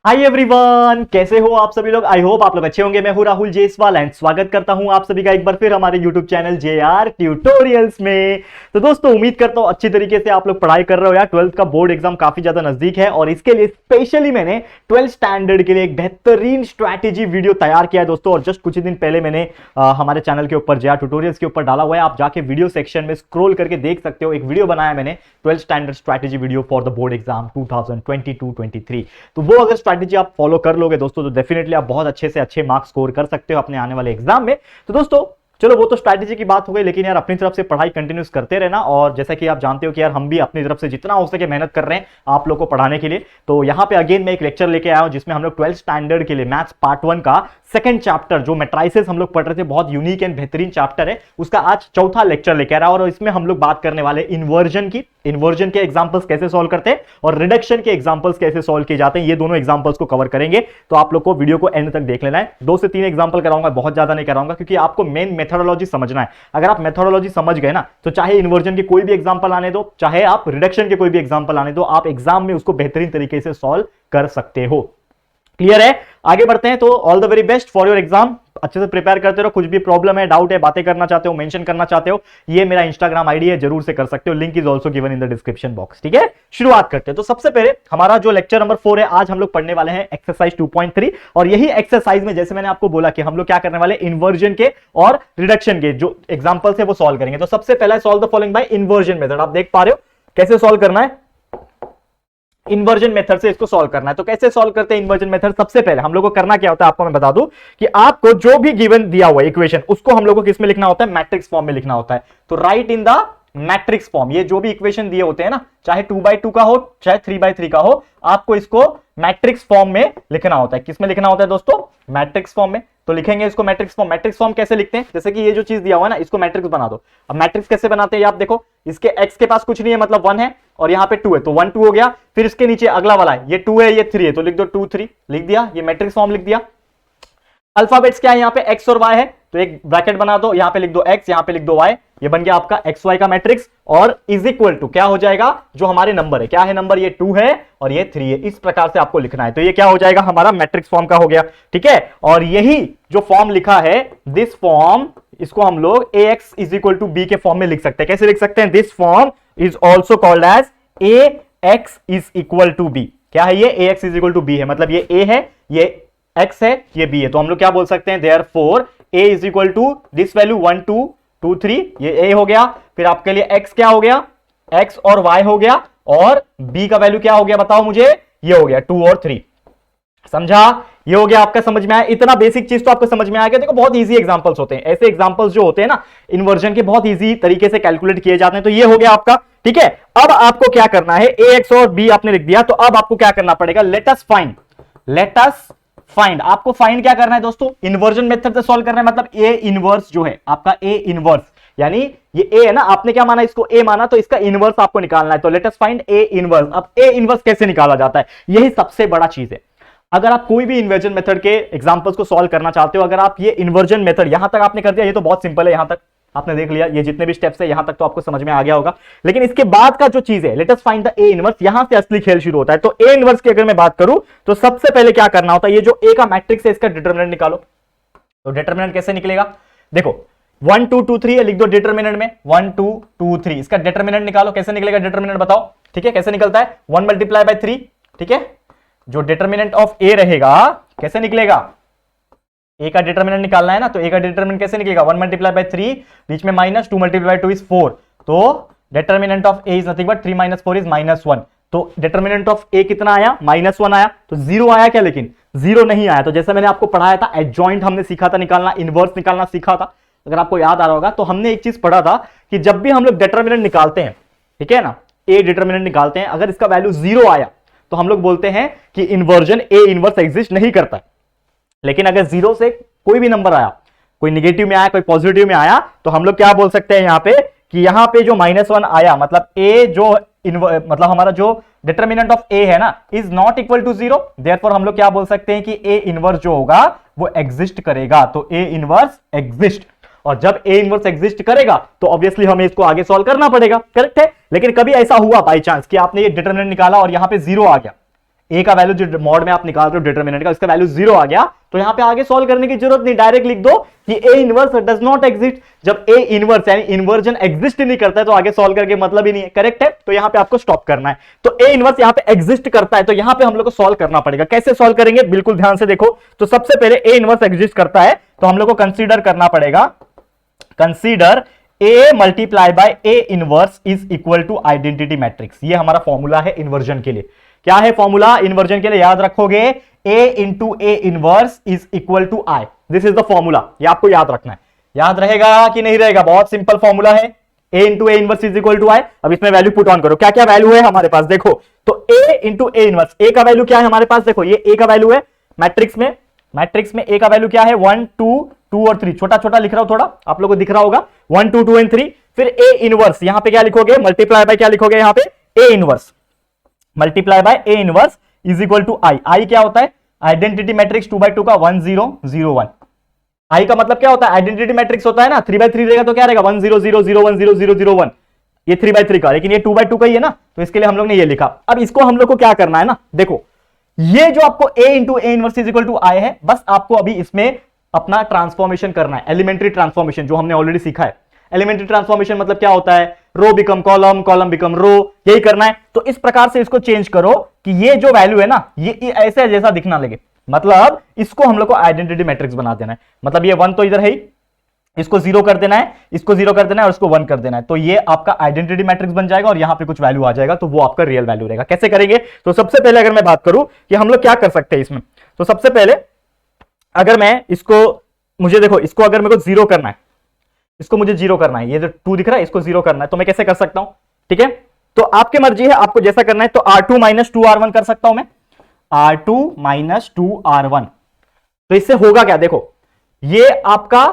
Hi everyone, कैसे हो आप सभी लोग। आई होप आप लोग अच्छे होंगे। मैं हूं राहुल जेसवाल एंड स्वागत करता हूं आप सभी का एक बार फिर हमारे यूट्यूब चैनल जेआर ट्यूटोरियल्स में। तो दोस्तों उम्मीद करता हूं अच्छी तरीके से आप लोग पढ़ाई कर रहे हो यार। 12th का बोर्ड एग्जाम काफी ज्यादा नजदीक है और इसके लिए स्पेशली मैंने 12th स्टैंडर्ड के लिए एक बेहतरीन स्ट्रैटेजी वीडियो तैयार किया है दोस्तों। और जस्ट कुछ ही दिन पहले मैंने हमारे चैनल के ऊपर जेआर ट्यूटोरियल्स के ऊपर डाला हुआ है। आप जाके वीडियो सेक्शन में स्क्रॉल करके देख सकते हो। एक वीडियो बनाया मैंने 12th standard strategy video for the board exam 2022-23। तो वो अगर स्ट्रैटेजी आप फॉलो कर लोगे दोस्तों तो डेफिनेटली आप बहुत अच्छे से अच्छे मार्क्स स्कोर कर सकते हो अपने आने वाले एग्जाम में। तो दोस्तों चलो वो तो स्ट्रैटेजी की बात हो गई, लेकिन यार अपनी तरफ से पढ़ाई कंटिन्यूस करते रहना। और जैसा कि आप जानते हो कि यार हम भी अपनी तरफ से जितना हो सके मेहनत कर रहे हैं आप लोग को पढ़ाने के लिए। तो यहां पे अगेन मैं एक लेक्चर लेके आया हूं जिसमें हम लोग 12th स्टैंडर्ड के लिए मैथ्स पार्ट 1 का सेकंड चैप्टर जो मैट्रिसेस हम लोग पढ़ रहे थे, बहुत यूनिक एंड बेहतरीन चैप्टर है, उसका आज चौथा लेक्चर लेके आ रहा है। और इसमें हम लोग बात करने वाले इन्वर्जन की, इन्वर्जन के एग्जांपल्स कैसे सॉल्व करते हैं और रिडक्शन के एग्जांपल्स कैसे सॉल्व किए जाते हैं, ये दोनों एग्जांपल्स को कवर करेंगे। तो आप लोग को वीडियो को एंड तक देख लेना है। 2 से 3 एग्जांपल कराऊंगा, बहुत ज्यादा नहीं कराऊंगा, क्योंकि आपको मेन मेथोडोलॉजी समझना है। अगर आप मेथोडोलॉजी समझ गए ना तो चाहे इन्वर्जन के कोई भी एग्जांपल आने दो, चाहे आप रिडक्शन के कोई भी एग्जांपल आने दो, आप एग्जाम में उसको बेहतरीन तरीके से सॉल्व कर सकते हो। क्लियर है? आगे बढ़ते हैं। तो all the very best for your exam. अच्छे से प्रिपेयर करते रहो। कुछ भी प्रॉब्लम है, डाउट है, बातें करना चाहते हो, मेंशन करना चाहते हो, ये मेरा इंस्टाग्राम आईडी है, जरूर से कर सकते हो। Link is also given in the description box. ठीक है, शुरुआत करते हैं। तो सबसे पहले हमारा जो लेक्चर नंबर 4 है, आज हम लोग पढ़ने वाले हैं एक्सरसाइज 2.3। और यही एक्सरसाइज में जैसे मैंने आपको बोला कि हम लोग क्या करने वाले, इन्वर्जन के और रिडक्शन के जो एग्जांपल्स है वो सॉल्व करेंगे। तो सबसे पहला solve the following bye inversion method. आप देख पा रहे हो कैसे सॉल्व करना है, इन्वर्जन मेथड से इसको सॉल्व करना है। तो कैसे सॉल्व करते हैं इन्वर्जन मेथड? सबसे पहले हम लोग को करना क्या होता है आपको मैं बता दूं कि आपको जो भी गिवन दिया हुआ है इक्वेशन, उसको हम लोग को किस में लिखना होता है, मैट्रिक्स फॉर्म में लिखना होता है। तो right in the matrix form. ये जो भी इक्वेशन दिए होते हैं ना, चाहे 2/2 का हो चाहे 3/3 का हो, आपको इसको मैट्रिक्स फॉर्म में लिखना होता है। किस में लिखना होता है दोस्तों? मैट्रिक्स फॉर्म में। तो लिखेंगे इसको मैट्रिक्स फॉर्म। मैट्रिक्स फॉर्म कैसे लिखते हैं? जैसे कि ये जो चीज दिया हुआ है ना, इसको मैट्रिक्स बना दो। अब मैट्रिक्स कैसे बनाते हैं आप देखो, इसके x के पास कुछ नहीं है, मतलब 1 है, और यहां पे 2 है, तो 1 2 हो गया। फिर इसके नीचे अगला वाला है, ये 2 है, ये 3 है, तो लिख दो 2 3, लिख दिया, ये मैट्रिक्स फॉर्म लिख दिया। अल्फाबेट्स क्या है यहाँ पे, x और y है, तो एक ब्रैकेट बना दो, यहां पे लिख दो x, यहां पे लिख दो y, ये बन गया आपका xy का मैट्रिक्स। और इज इक्वल टू क्या हो जाएगा, जो हमारे नंबर है, क्या है नंबर, ये 2 है और ये 3 है। इस प्रकार से आपको लिखना है। तो ये क्या हो जाएगा, हमारा मैट्रिक्स फॉर्म का हो गया। ठीक है, और यही जो फॉर्म लिखा है, दिस फॉर्म, इसको हम लोग ax is equal to b के फॉर्म में लिख सकते हैं। कैसे लिख सकते हैं? This form is also called as ax is equal to b। क्या है ये? ax is equal to b है, मतलब ये a है, ये x है, ये b है। तो हम लोग क्या बोल सकते हैं, therefore a is equal to this value 1 2 2 3, ये a हो गया। फिर आपके लिए x क्या हो गया, x और y हो गया, और b का वैल्यू क्या हो गया बताओ मुझे, ये हो गया 2 और 3। समझा? ये हो गया आपका, समझ में आया? इतना बेसिक चीज तो आपको समझ में आ गया। देखो बहुत इजी एग्जांपल्स होते हैं, ऐसे एग्जांपल्स जो होते हैं ना इन्वर्जन के, बहुत इजी तरीके से कैलकुलेट किए जाते हैं। तो ये हो गया आपका। ठीक है, अब आपको क्या करना है, ax और b आपने लिख दिया, तो अब आपको क्या करना पड़ेगा, लेट अस फाइंड। आपको फाइंड क्या करना है दोस्तों, इन्वर्जन मेथड से सॉल्व करना है। मतलब a इनवर्स जो है आपका, a इनवर्स, यानी ये a है ना, आपने क्या माना, इसको a माना, तो इसका इनवर्स आपको निकालना है। तो let us find a inverse. अब a इनवर्स कैसे निकाला जाता है, यही सबसे बड़ा चीज है। अगर आप कोई भी इन्वर्जन मेथड के एग्जांपल्स को सॉल्व करना चाहते हो, अगर आप ये इन्वर्जन मेथड यहां तक आपने कर दिया, ये तो बहुत सिंपल है, यहां तक आपने देख लिया, ये जितने भी स्टेप्स है यहां तक तो आपको समझ में आ गया होगा। लेकिन इसके बाद का जो चीज है, let us find the A inverse, यहां से असली खेल शुरू होता है। तो ए इनवर्स की अगर मैं बात करूं तो सबसे पहले क्या करना होता है, ये जो ए का मैट्रिक्स है इसका डिटरमिनेंट निकालो। तो डिटरमिनेंट कैसे निकलेगा, देखो 1 2 2 3 है, लिख दो डिटरमिनेंट में 1 2 2 3, इसका डिटरमिनेंट निकालो। कैसे निकलेगा डिटरमिनेंट बताओ? ठीक है, कैसे निकलता है, 1 मल्टीप्लाई बाय 3। ठीक है, जो डिटरमिनेंट ऑफ ए रहेगा कैसे निकलेगा, ए का डिटरमिनेंट निकालना है ना, तो ए का डिटरमिनेंट कैसे निकलेगा, 1 मल्टीप्लाई बाय 3, बीच में माइनस, 2 मल्टीप्लाई बाय 2 इज 4। तो determinant of A is nothing but 3 - 4 is -1। तो डिटरमिनेंट ऑफ ए कितना आया, -1 आया। तो 0 आया क्या, लेकिन 0 नहीं आया। तो जैसे मैंने आपको पढ़ाया था, एडजॉइंट हमने सीखा था निकालना, इनवर्स निकालना सीखा था, अगर आपको याद आ रहा होगा, तो हमने एक चीज पढ़ा था कि जब भी हम लोग डिटरमिनेंट निकालते हैं, ठीक है ना, ए डिटरमिनेंट निकालते हैं, अगर इसका वैल्यू 0 आया तो हम लोग बोलते हैं कि इन्वर्जन ए इनवर्स एग्जिस्ट नहीं करता है। लेकिन अगर 0 से कोई भी नंबर आया, कोई निगेटिव में आया, कोई पॉजिटिव में आया, तो हम लोग क्या बोल सकते हैं यहां पे कि यहां पे जो -1 आया, मतलब ए जो मतलब हमारा जो डिटरमिनेंट ऑफ ए है ना, is not equal to 0। Therefore हम लोग क्या बोल सकते हैं कि ए इनवर्स जो होगा वो एग्जिस्ट करेगा। तो ए इनवर्स एग्जिस्ट, और जब ए इनवर्स एग्जिस्ट करेगा तो ऑब्वियसली हमें इसको आगे सॉल्व करना पड़ेगा। करेक्ट है? लेकिन कभी ऐसा हुआ बाई चांस कि आपने ये डिटरमिनेंट निकाला और यहां पे 0 आ गया, ए का वैल्यू जो मॉड में आप निकाल रहे हो डिटरमिनेंट का, इसका वैल्यू 0 आ गया, तो यहां पे आगे सॉल्व करने की जरूरत नहीं, डायरेक्ट लिख दो कि A inverse does not exist. जब ए इनवर्स यानी इन्वर्जन एग्जिस्ट नहीं करता है तो आगे सॉल्व करके मतलब ही नहीं है, करेक्ट है। तो यहां पे आपको स्टॉप करना है। तो ए इनवर्स यहां पे एग्जिस्ट करता है, तो यहां पे हम लोग को सॉल्व करना पड़ेगा। कैसे सॉल्व करेंगे, बिल्कुल ध्यान से देखो। तो सबसे पहले ए इनवर्स एग्जिस्ट करता है तो हम लोग को कंसीडर करना पड़ेगा, consider A multiply by A inverse is equal to identity matrix. ये हमारा फॉर्मूला है इन्वर्जन के लिए। क्या है फॉर्मूला इन्वर्जन के लिए, याद रखोगे, A into A inverse is equal to I. This is the formula, ये आपको याद रखना है। याद रहेगा कि नहीं रहेगा, बहुत सिंपल फॉर्मूला है, A into A inverse is equal to I. अब इसमें वैल्यू पुट ऑन करो, क्या क्या वैल्यू है हमारे पास, देखो। तो ए इंटू ए इनवर्स, ए का वैल्यू क्या है हमारे पास, देखो ये ए का वैल्यू है मैट्रिक्स में, मैट्रिक्स में ए का वैल्यू क्या है, 1 2 और 3, छोटा छोटा लिख रहा हूं, थोड़ा आप लोगों को दिख रहा होगा, 1 2 2 एंड 3। फिर ए इनवर्स, यहां पे क्या लिखोगे, मल्टीप्लाई बाय क्या लिखोगे यहां पे, A inverse, multiply by A inverse is equal to I. I क्या होता है, आइडेंटिटी मैट्रिक्स 2/2 का 1 0 0 1। आई का मतलब क्या होता है, आइडेंटिटी मैट्रिक्स होता है ना, 3/3 रहेगा तो क्या रहेगा, 1 0 0 0 1 0 0 0 1, ये 3/3 का, लेकिन ये 2/2 का ही है ना, तो इसके लिए हम लोग ने ये लिखा। अब इसको हम लोग को क्या करना है ना, देखो ये जो आपको a into A inverse is equal to I है, बस आपको अभी इसमें अपना ट्रांसफॉर्मेशन करना है, एलिमेंट्री ट्रांसफॉर्मेशन जो हमने ऑलरेडी सीखा है। एलिमेंट्री ट्रांसफॉर्मेशन मतलब क्या होता है, row become column, column become row, यही करना है। तो इस प्रकार से इसको चेंज करो कि ये जो वैल्यू है ना, ये ऐसे जैसा दिखना लगे, मतलब इसको हम लोग को आइडेंटिटी मैट्रिक्स बना देना है। मतलब ये 1 तो इधर है ही, इसको 0 कर देना है, इसको 0 कर देना है और इसको 1 कर देना है, तो ये आपका आइडेंटिटी मैट्रिक्स बन जाएगा और यहां पे कुछ वैल्यू आ जाएगा, तो वो आपका रियल वैल्यू रहेगा। कैसे करेंगे, तो सबसे पहले अगर मैं बात करूं कि हम लोग क्या कर सकते हैं इसमें, तो सबसे पहले अगर मैं इसको, मुझे देखो इसको अगर मेरे को 0 करना है, इसको मुझे 0 करना है, ये जो 2 दिख रहा है इसको 0 करना है, तो मैं कैसे कर सकता हूं, ठीक है। तो आपकी मर्जी है, आपको जैसा करना है। तो R2 - 2R1 कर सकता हूं मैं, R2 - 2R1। तो इससे होगा क्या, देखो ये आपका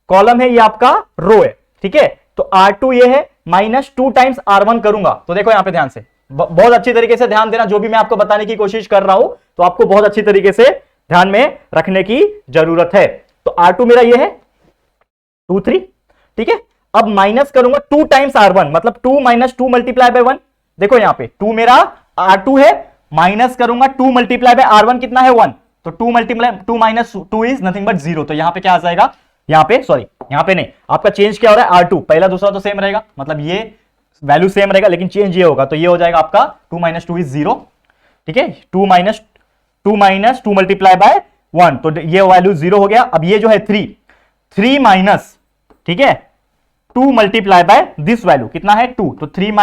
कॉलम है, ये आपका रो है, ठीक है। तो R2 ये है, -2 टाइम्स R1 करूंगा, तो देखो यहां पे ध्यान से, बहुत अच्छी तरीके से ध्यान देना, जो भी मैं आपको बताने की कोशिश कर रहा हूं तो आपको बहुत अच्छी तरीके से ध्यान में रखने की जरूरत है। तो R2 मेरा ये है 2 3, ठीक है। अब माइनस करूंगा 2 टाइम्स R1, मतलब 2 - 2 मल्टीप्लाई बाय 1। देखो यहां पे 2 मेरा R2 है, माइनस करूंगा 2 मल्टीप्लाई बाय R1 कितना है 1, तो 2 मल्टीप्लाई 2 - 2 इज नथिंग बट 0। तो यहां पे क्या आ जाएगा, यहां पे सॉरी, यहां पे नहीं, आपका चेंज क्या हो रहा है, R2 पहला दूसरा तो सेम रहेगा, मतलब ये वैल्यू सेम रहेगा, लेकिन चेंज ये होगा, तो ये हो जाएगा आपका 2 - 2 इज 0, ठीक है। 2 - 2 मल्टीप्लाई बाय 1, तो ये वैल्यू 0 हो गया। अब ये जो है 3 माइनस, ठीक है, 2 मल्टीप्लाई बाय दिस वैल्यू कितना है 2, तो 3 -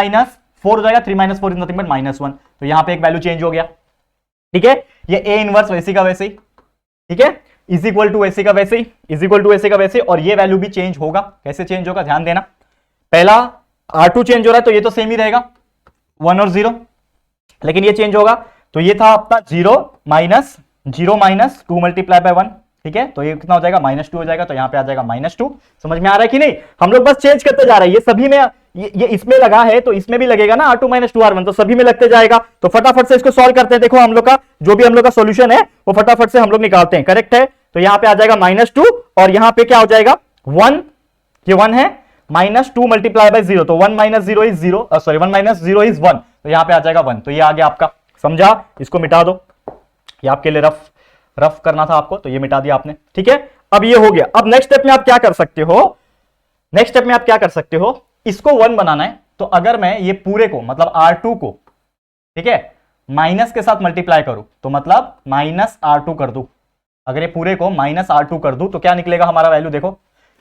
4 हो जाएगा, 3 - 4 इज नथिंग बट -1, तो यहां पे एक वैल्यू चेंज हो गया, ठीक है। ये ए इनवर्स वैसे का वैसे ही, ठीक है, इज इक्वल टू ऐसे का वैसे ही, इज इक्वल टू ऐसे का वैसे, और ये वैल्यू भी चेंज होगा। कैसे चेंज होगा, ध्यान देना, पहला R2 चेंज हो रहा है तो ये तो सेम ही रहेगा 1 और 0, लेकिन ये चेंज होगा, तो ये था आपका 0 - 2 मल्टीप्लाई बाय 1, ठीक है। तो ये कितना हो जाएगा, -2 हो जाएगा, तो यहां पे आ जाएगा -2। समझ में आ रहा है कि नहीं, हम लोग बस चेंज करते जा रहे हैं, ये सभी में, ये इसमें लगा है तो इसमें भी लगेगा ना, R2 - 2R1, तो सभी में लगते जाएगा। तो फटाफट से इसको सॉल्व करते हैं। देखो हम लोग का जो भी हम लोग का सॉल्यूशन है वो फटाफट से हम लोग निकालते हैं, करेक्ट है। तो यहां पे आ जाएगा -2 और यहां पे क्या हो जाएगा 1, ये 1 है, -2 मल्टीप्लाई बाय 0, तो 1 - 0 इज 0, सॉरी 1 - 0 इज 1, तो यहां पे आ जाएगा 1, तो ये आ गया आपका। समझा, इसको मिटा दो, ये आपके लिए रफ करना था आपको, तो ये मिटा दिया आपने, ठीक है। अब ये हो गया। अब नेक्स्ट स्टेप में आप क्या कर सकते हो, नेक्स्ट स्टेप में आप क्या कर सकते हो, इसको 1 बनाना है, तो अगर मैं ये पूरे को, मतलब R2 को, ठीक है, माइनस के साथ मल्टीप्लाई करूं, तो मतलब -R2 कर दूं, अगर ये पूरे को -R2 कर दूं तो क्या निकलेगा हमारा वैल्यू, देखो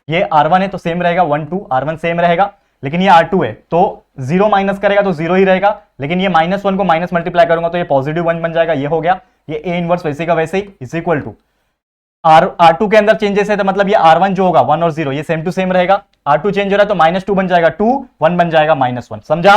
ये R1 है तो सेम रहेगा 1 2, R1 सेम रहेगा, लेकिन ये R2 है तो 0 माइनस करेगा तो 0 ही रहेगा, लेकिन ये -1 को माइनस मल्टीप्लाई करूंगा तो ये +1 बन जाएगा, ये हो गया। ये ए इनवर्स वैसे का वैसे he is equal to R2 के अंदर चेंजेस है, तो मतलब ये R1 जो होगा 1 और 0 ये सेम टू सेम रहेगा, R2 चेंज हो रहा है तो -2 बन जाएगा 2, 1 बन जाएगा -1। समझा,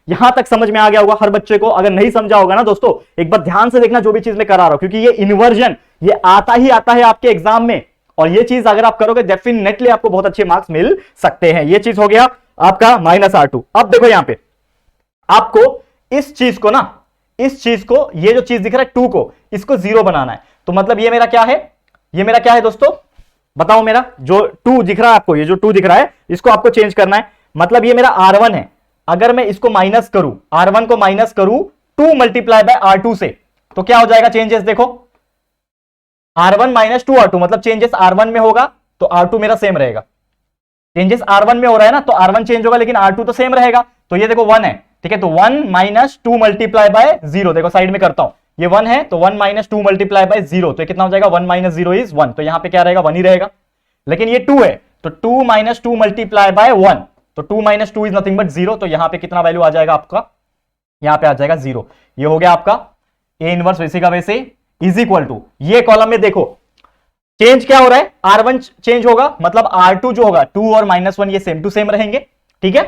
यहां तक समझ में आ गया होगा हर बच्चे को। अगर नहीं समझा होगा ना दोस्तों, एक बार ध्यान से देखना जो भी चीज मैं करा रहा हूं, क्योंकि ये इन्वर्जन ये आता ही आता है आपके एग्जाम में, और ये चीज अगर आप करोगे डेफिनेटली आपको बहुत अच्छे मार्क्स मिल सकते हैं। ये चीज हो गया आपका -R2। अब देखो यहां पे आपको इस चीज को ना, इस चीज को, ये जो चीज दिख रहा है 2 को, इसको 0 बनाना है, तो मतलब ये मेरा क्या है, ये मेरा क्या है दोस्तों, बताओ, मेरा जो 2 दिख रहा है आपको, ये जो 2 दिख रहा है इसको आपको चेंज करना है, मतलब ये मेरा R1 है, अगर मैं इसको माइनस करूं, R1 को माइनस करूं 2 मल्टीप्लाई बाय R2 से, तो क्या हो जाएगा चेंजेस, देखो R1 माइनस 2R2 मतलब चेंजेस R1 में होगा तो R2 मेरा सेम रहेगा। चेंजेस R1 में हो रहा है ना, तो R1 चेंज होगा लेकिन R2 तो सेम रहेगा। तो ये देखो 1 है, ठीक है, तो 1 माइनस 2 मल्टीप्लाई बाय 0, देखो साइड में करता हूं, ये 1 है तो 1 माइनस 2 मल्टीप्लाई बाय 0, तो ये कितना हो जाएगा 1 माइनस 0 इज 1, तो यहां पे क्या रहेगा 1 ही रहेगा। लेकिन ये 2 है तो 2 माइनस 2 मल्टीप्लाई बाय 1, तो 2 माइनस 2 इज नथिंग बट 0, तो यहां पे कितना वैल्यू आ जाएगा आपका, यहां पे आ जाएगा 0। ये हो गया आपका ए इनवर्स वैसे का वैसे इज इक्वल टू, ये कॉलम में देखो चेंज क्या हो रहा है, R1 चेंज होगा मतलब R2 जो होगा 2 और -1 ये सेम टू सेम रहेंगे, ठीक है,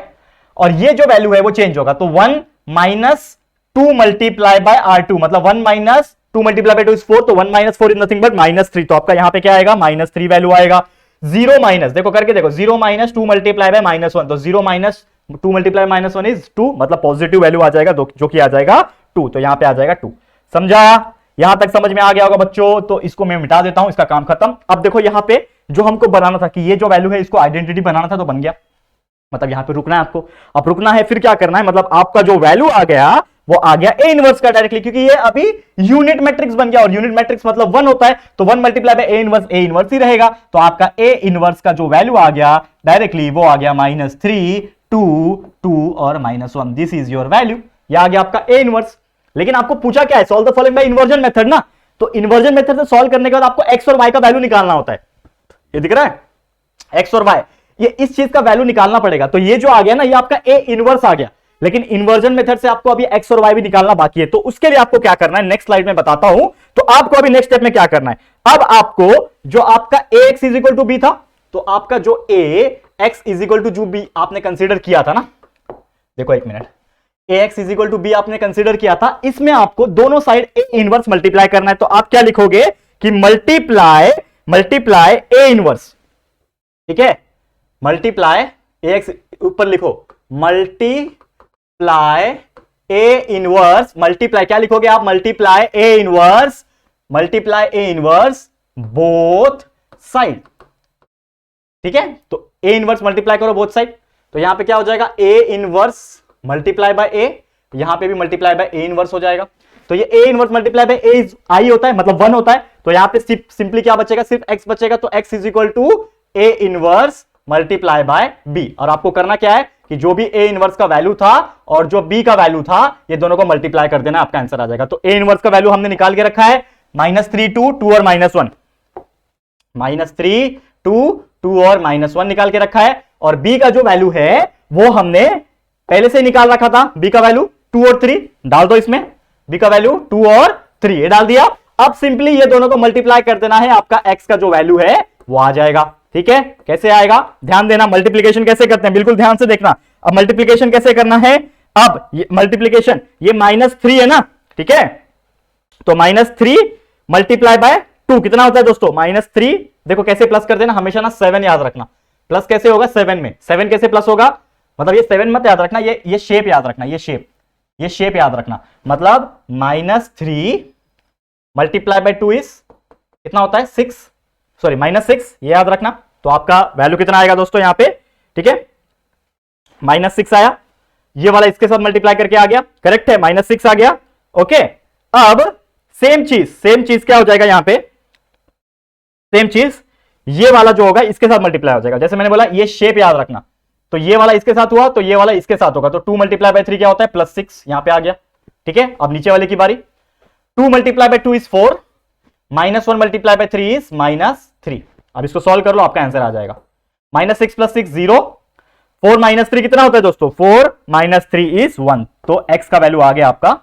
और ये जो वैल्यू है वो चेंज होगा, तो 1 माइनस 2 मल्टीप्लाई बाय R2 मतलब 1 माइनस 2 मल्टीप्लाई बाय 2 इज 4, तो 1 माइनस 4 इज नथिंग बट -3, तो आपका यहां पे क्या आएगा -3 वैल्यू आएगा। 0 माइनस, देखो करके देखो, 0 माइनस 2 मल्टीप्लाई बाय -1, तो 0 माइनस 2 मल्टीप्लाई -1 इज 2, मतलब पॉजिटिव वैल्यू आ जाएगा जो कि आ जाएगा 2, तो यहां पे आ जाएगा 2। समझा, यहां तक समझ में आ गया होगा बच्चों, तो इसको मैं मिटा देता हूं, इसका काम खत्म। अब देखो यहां पे जो हमको बनाना था कि ये जो वैल्यू है इसको आइडेंटिटी बनाना था, तो बन गया, मतलब यहां पे रुकना है आपको। अब रुकना है फिर क्या करना है, मतलब आपका जो वैल्यू आ गया वो आ गया ए इनवर्स का डायरेक्टली, क्योंकि ये अभी यूनिट मैट्रिक्स बन गया और यूनिट मैट्रिक्स मतलब 1 होता है, तो 1 मल्टीप्लाई बाय ए इनवर्स ही रहेगा, तो आपका ए इनवर्स का जो वैल्यू आ गया डायरेक्टली वो आ गया -3 2 2 और -1, दिस इज योर वैल्यू, ये आ गया आपका ए इनवर्स। लेकिन आपको पूछा क्या है, solve the following bye inversion method ना, तो इन्वर्जन मेथड से सॉल्व करने के बाद आपको एक्स और वाई का वैल्यू निकालना होता है, ये दिख रहा है एक्स और वाई, ये इस चीज का वैल्यू निकालना पड़ेगा, तो ये जो आ गया ना ये आपका ए इनवर्स आ गया, लेकिन इन्वर्जन मेथड से आपको अभी एक्स और वाई भी निकालना बाकी है, तो उसके लिए आपको क्या करना है नेक्स्ट स्लाइड में बताता हूं। तो आपको अभी नेक्स्ट स्टेप में क्या करना है, अब आपको जो आपका A X is equal to B था, तो आपका जो A X is equal to जो बी आपने कंसीडर किया था ना, देखो एक minute, ax is equal to B आपने कंसीडर किया था, इसमें आपको दोनों साइड ए इनवर्स मल्टीप्लाई करना है, तो आप क्या लिखोगे कि मल्टीप्लाई ए इनवर्स, ठीक है, मल्टीप्लाई ax ऊपर लिखो, मल्टीप्लाई ए इनवर्स, मल्टीप्लाई क्या लिखोगे आप, multiply A inverse both side, ठीक है, तो ए इनवर्स मल्टीप्लाई करो बोथ साइड, तो यहां पे क्या हो जाएगा ए इनवर्स मल्टीप्लाई बाय ए, यहां पे भी मल्टीप्लाई बाय ए इनवर्स हो जाएगा, तो ये ए इनवर्स मल्टीप्लाई बाय ए आई होता है मतलब 1 होता है, तो यहां पे सिंपली क्या बचेगा, सिर्फ x बचेगा, तो x is equal to A inverse multiply by B, और आपको करना क्या है कि जो भी ए इनवर्स का वैल्यू था और जो बी का वैल्यू था ये दोनों को मल्टीप्लाई कर देना, आपका आंसर आ जाएगा। तो ए इनवर्स का वैल्यू हमने निकाल के रखा है -3 2 2 और -1, -3 2 2 और -1 निकाल के रखा है, और बी का जो वैल्यू है वो हमने पहले से निकाल रखा था, बी का वैल्यू 2 और 3 डाल दो इसमें, बी का वैल्यू 2 और 3 ये डाल दिया, अब सिंपली ये दोनों को मल्टीप्लाई कर देना है, आपका x का जो वैल्यू है वो आ जाएगा, ठीक है। कैसे आएगा ध्यान देना, मल्टीप्लीकेशन कैसे करते हैं बिल्कुल ध्यान से देखना। अब मल्टीप्लीकेशन कैसे करना है, अब ये मल्टीप्लीकेशन ये -3 है ना, ठीक है, तो -3 मल्टीप्लाई बाय 2 कितना होता है दोस्तों, -3, देखो कैसे प्लस कर देना, हमेशा ना 7 याद रखना, प्लस कैसे होगा 7 में, 7 कैसे प्लस होगा, मतलब ये 7 मत याद रखना, ये शेप याद रखना, ये शेप याद रखना, मतलब -3 मल्टीप्लाई बाय 2 इज कितना होता है 6, सॉरी -6, ये याद रखना, तो आपका वैल्यू कितना आएगा दोस्तों यहाँ पे, ठीक है, -6 आया, ये वाला इसके साथ मल्टीप्लाई करके आ गया, करेक्ट है, -6 आ गया, ओके। अब सेम चीज क्या हो जाएगा यहाँ पे, सेम चीज ये वाला जो होगा इसके साथ मल्टीप्लाई हो जाएगा, जैसे मैंने बोला ये शेप याद रखना, तो ये वाला इसके साथ हुआ तो ये वाला इसके साथ होगा, तो 2 मल्टीप्लाई बाय 3 क्या होता है +6, यहां पे आ गया, ठीक है। अब नीचे वाले की बारी, 2 multiply by 2 is 4, -1 multiply by 3 is -3, अब इसको सॉल्व कर लो, आपका आंसर आ जाएगा, -6 + 6 0, 4 - 3 कितना होता है दोस्तों, 4 - 3 इज 1, तो x का वैल्यू आ गया आपका,